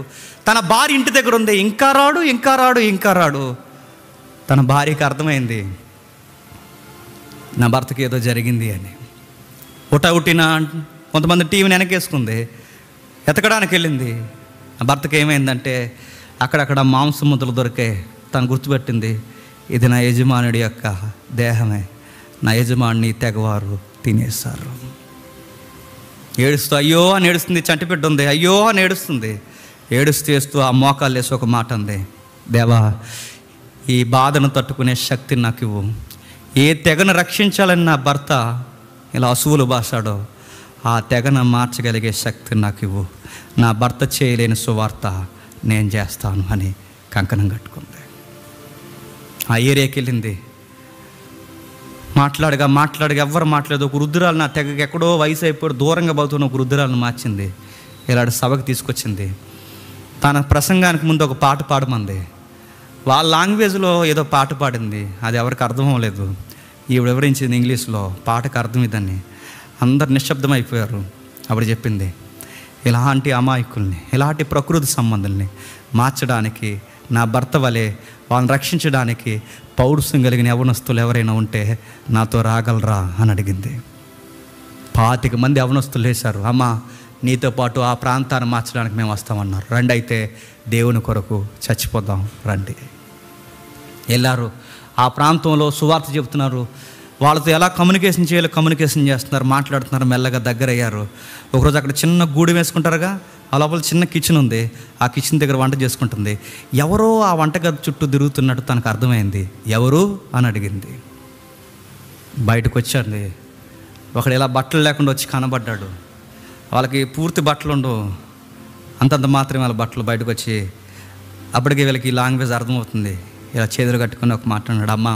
తన భార్య ఇంటి దగ్గర ఉంది, ఇంకా రాడు. తన భార్యకి అర్థమైంది, నా భర్తకి ఏదో జరిగింది అని. ఉట్టిన కొంతమంది టీవీని వెనకేసుకుంది, ఎతకడానికి వెళ్ళింది. నా భర్తకి ఏమైందంటే అక్కడక్కడ మాంసం ముద్దలు దొరికే. తను గుర్తుపెట్టింది, ఇది నా యజమానుడి యొక్క దేహమే, నా యజమాని తెగవారు తినేశారు. ఏడుస్తూ అయ్యో అని ఏడుస్తుంది. చంటిపెట్టు ఉంది, అయ్యో అని ఏడుస్తుంది. ఏడుస్తూ ఆ మోకాలు వేసి ఒక మాట అంది, దేవా ఈ బాధను తట్టుకునే శక్తిని నాకు ఇవ్వు. ఏ తెగను రక్షించాలని నా భర్త ఇలా అసువులు బాసాడో ఆ తెగను మార్చగలిగే శక్తిని నాకు ఇవ్వు. నా భర్త చేయలేని సువార్త నేను చేస్తాను అని కంకణం కట్టుకుంది. ఆ ఏరియాకి వెళ్ళింది. మాట్లాడగా ఎవ్వరు మాట్లాడదు. ఒక వృద్ధురాలు, నా తెగకి ఎక్కడో వయసు అయిపోయి దూరంగా పోతున్న ఒక వృద్ధురాలను మార్చింది. ఇలాంటి సభకు తీసుకొచ్చింది. తన ప్రసంగానికి ముందు ఒక పాట పాడమంది. వాళ్ళ లాంగ్వేజ్లో ఏదో పాట పాడింది, అది ఎవరికి అర్థం అవ్వలేదు. ఈవిడ వివరించింది ఇంగ్లీష్లో, పాటకు అర్థం ఇదని. అందరు నిశ్శబ్దమైపోయారు. అప్పుడు చెప్పింది, ఇలాంటి అమాయకుల్ని, ఇలాంటి ప్రకృతి సంబంధుల్ని మార్చడానికి, నా భర్త వలె వాళ్ళని రక్షించడానికి పౌరుషం కలిగిన యవనస్తులు ఎవరైనా ఉంటే నాతో రాగలరా అని అడిగింది. 25 మంది యవనస్తులు లేచారు. అమ్మ నీతో పాటు ఆ ప్రాంతాన్ని మార్చడానికి మేము వస్తామన్నారు. రండి అయితే దేవుని కొరకు చచ్చిపోదాం రండి. వెళ్ళారు. ఆ ప్రాంతంలో సువార్త చెబుతున్నారు. వాళ్ళతో ఎలా కమ్యూనికేషన్ చేయాలో కమ్యూనికేషన్ చేస్తున్నారు, మాట్లాడుతున్నారు. మెల్లగా దగ్గర అయ్యారు. ఒకరోజు అక్కడ చిన్న గూడు వేసుకుంటారుగా, ఆ లోపల చిన్న కిచెన్ ఉంది. ఆ కిచెన్ దగ్గర వంట చేసుకుంటుంది. ఎవరో ఆ వంటగది చుట్టూ తిరుగుతున్నట్టు తనకు అర్థమైంది. ఎవరు అని అడిగింది. బయటకు వచ్చాడు. ఒకడు ఇలా బట్టలు లేకుండా వచ్చి కనబడ్డాడు. వాళ్ళకి పూర్తి బట్టలు ఉండవు, అంతంత మాత్రమే వాళ్ళ బట్టలు. బయటకు వచ్చి అప్పటికే వీళ్ళకి ఈ లాంగ్వేజ్ అర్థమవుతుంది. ఇలా చేతులు కట్టుకుని ఒక మాట అన్నాడు, అమ్మ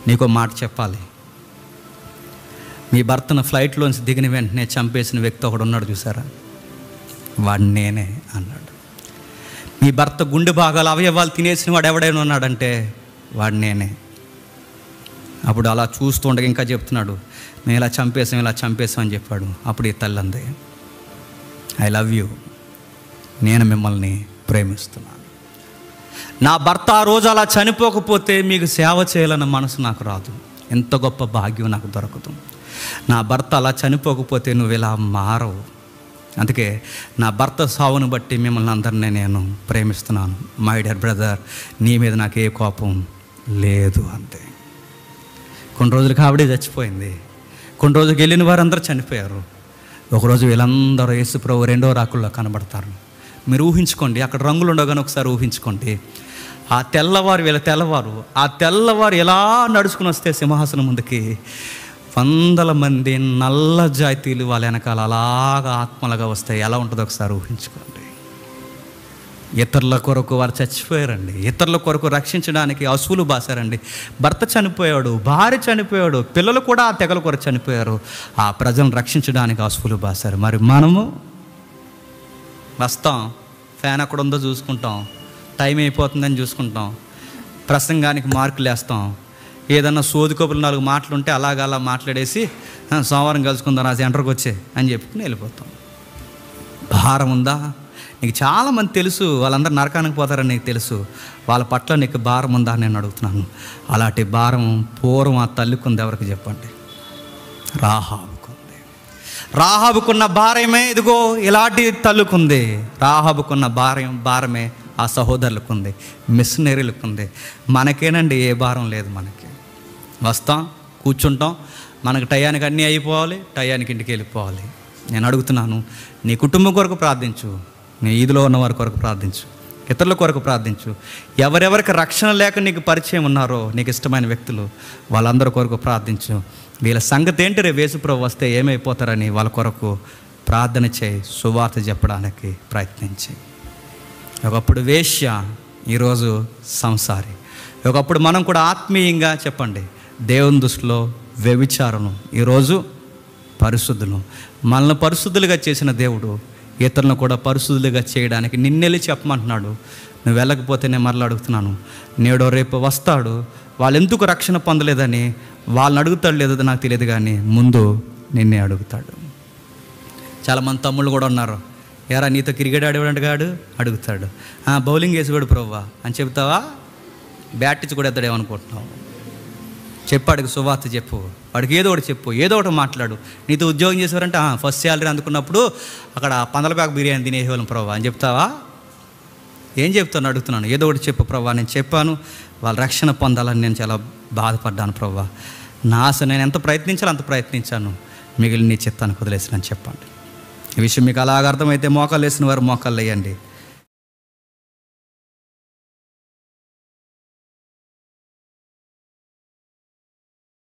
నీకో మాట చెప్పాలి. మీ భర్తను ఫ్లైట్లోంచి దిగిన వెంటనే చంపేసిన వ్యక్తి ఒకడు ఉన్నాడు చూసారా, వాడు నేనే అన్నాడు. మీ భర్త గుండె భాగాలు అవయవాలు తినేసిన వాడు ఎవడైనా ఉన్నాడంటే వాడు నేనే. అప్పుడు అలా చూస్తూ ఉండగా ఇంకా చెప్తున్నాడు, మేము ఇలా చంపేసాం అని చెప్పాడు. అప్పుడు ఈ తల్లి అంది, ఐ లవ్ యూ, నేను మిమ్మల్ని ప్రేమిస్తున్నాను. నా భర్త ఆ రోజు అలా చనిపోకపోతే మీకు సేవ చేయాలన్న మనసు నాకు రాదు. ఎంత గొప్ప భాగ్యం నాకు దొరకదు. నా భర్త అలా చనిపోకపోతే నువ్వు ఇలా మారవు. అందుకే నా భర్త సావును బట్టి మిమ్మల్ని అందరినీ నేను ప్రేమిస్తున్నాను. మై డియర్ బ్రదర్, నీ మీద నాకు ఏ కోపం లేదు. అంతే. కొన్ని రోజులకి ఆవిడే చచ్చిపోయింది. కొన్ని రోజులకి వెళ్ళిన వారందరూ చనిపోయారు. ఒకరోజు వీళ్ళందరూ యేసుప్రభు రెండో రాకుల్లో కనబడతారు. మీరు ఊహించుకోండి, అక్కడ రంగులు ఉండవు కానీ ఒకసారి ఊహించుకోండి. ఆ తెల్లవారు ఆ తెల్లవారు ఎలా నడుచుకుని వస్తే సింహాసనం ముందుకి వందల మంది నల్ల జాతీయులు వాళ్ళ వెనకాల అలాగా ఆత్మలుగా వస్తాయి. ఎలా ఉంటుందో ఒకసారి ఊహించుకోండి. ఇతరుల కొరకు వారు చచ్చిపోయారండి. ఇతరుల కొరకు రక్షించడానికి అసువులు బాసారండి. భర్త చనిపోయాడు, భార్య చనిపోయాడు, పిల్లలు కూడా ఆ తెగల కొరకు చనిపోయారు. ఆ ప్రజలను రక్షించడానికి అసువులు బాసారు. మరి మనము వస్తాం, ఫ్యాన్ అక్కడ ఉందో చూసుకుంటాం, టైం అయిపోతుందని చూసుకుంటాం, ప్రసంగానికి మార్కులు వేస్తాం, ఏదన్నా సోది కబుర్లు 4 మాటలు ఉంటే అలా మాట్లాడేసి సోమవారం కలుసుకుందాం నా సెంటర్కి వచ్చే అని చెప్పుకుని వెళ్ళిపోతాం. భారం ఉందా? నీకు చాలామంది తెలుసు, వాళ్ళందరూ నరకానికి పోతారని నీకు తెలుసు. వాళ్ళ పట్ల నీకు భారం ఉందా అని నేను అడుగుతున్నాను. అలాంటి భారం పూర్వం ఆ తల్లికుంది. ఎవరికి చెప్పండి? రాహాబుకుంది. రాహాబుకున్న భారమే ఇదిగో ఇలాంటి తల్లుకుంది. రాహాబుకున్న భారమే ఆ సహోదరులకు ఉంది, మిషనరీలకు ఉంది. మనకేనండి ఏ భారం లేదు. మనకి వస్తాం, కూర్చుంటాం, మనకు టయానికి అన్నీ అయిపోవాలి, టయానికి ఇంటికి వెళ్ళిపోవాలి. నేను అడుగుతున్నాను, నీ కుటుంబం కొరకు ప్రార్థించు, నీ ఈదులో ఉన్న వారి కొరకు ప్రార్థించు, ఇతరుల కొరకు ప్రార్థించు. ఎవరెవరికి రక్షణ లేక నీకు పరిచయం ఉన్నారో, నీకు ఇష్టమైన వ్యక్తులు, వాళ్ళందరి కొరకు ప్రార్థించు. వీళ్ళ సంగతి ఏంటి రేపు యేసుప్రభు వస్తే ఏమైపోతారని వాళ్ళ కొరకు ప్రార్థన చేయి, సువార్త చెప్పడానికి ప్రయత్నించి. ఒకప్పుడు వేశ్య, ఈరోజు సంసారి. ఒకప్పుడు మనం కూడా ఆత్మీయంగా చెప్పండి దేవుని దృష్టిలో వ్యభిచారం, ఈరోజు పరిశుద్ధులు. మనల్ని పరిశుద్ధులుగా చేసిన దేవుడు ఇతరులను కూడా పరిశుద్ధులుగా చేయడానికి నిన్నెళ్ళి చెప్పమంటున్నాడు. నువ్వు వెళ్ళకపోతే నేను మరలా అడుగుతున్నాను, నేడో రేపు వస్తాడు. వాళ్ళు ఎందుకు రక్షణ పొందలేదని వాళ్ళని అడుగుతాడు, లేదో నాకు తెలియదు, కానీ ముందు నిన్నే అడుగుతాడు. చాలామంది తమ్ముళ్ళు కూడా ఉన్నారు. ఎరా నీతో క్రికెట్ ఆడేవాడు అడుగుతాడు, బౌలింగ్ వేసేవాడు ప్రభువా అని చెప్తావా? బ్యాట్ ఇచ్చి కూడా ఎత్తాడేమనుకుంటున్నావు? చెప్పాడికి సువార్త చెప్పు, వాడికి ఏదో ఒకటి చెప్పు, ఏదో ఒకటి మాట్లాడు. నీతో ఉద్యోగం చేసేవారంటే ఫస్ట్ శాలరీ అందుకున్నప్పుడు అక్కడ పందలపాక బిర్యానీ తినేసేవాళ్ళం ప్రభువా అని చెప్తావా? ఏం చెప్తాను అడుగుతున్నాను. ఏదో ఒకటి చెప్పు ప్రభువా, నేను చెప్పాను, వాళ్ళ రక్షణ పొందాలని నేను చాలా బాధపడ్డాను ప్రభువా. నా ఆశ నేను ఎంత ప్రయత్నించాలో అంత ప్రయత్నించాను, మిగిలిన నీ చిత్తానికి వదిలేసినని చెప్పండి. ఈ విషయం మీకు అలాగ అర్థమైతే మోకాలు వేసిన వారు మోకాళ్ళు వేయండి.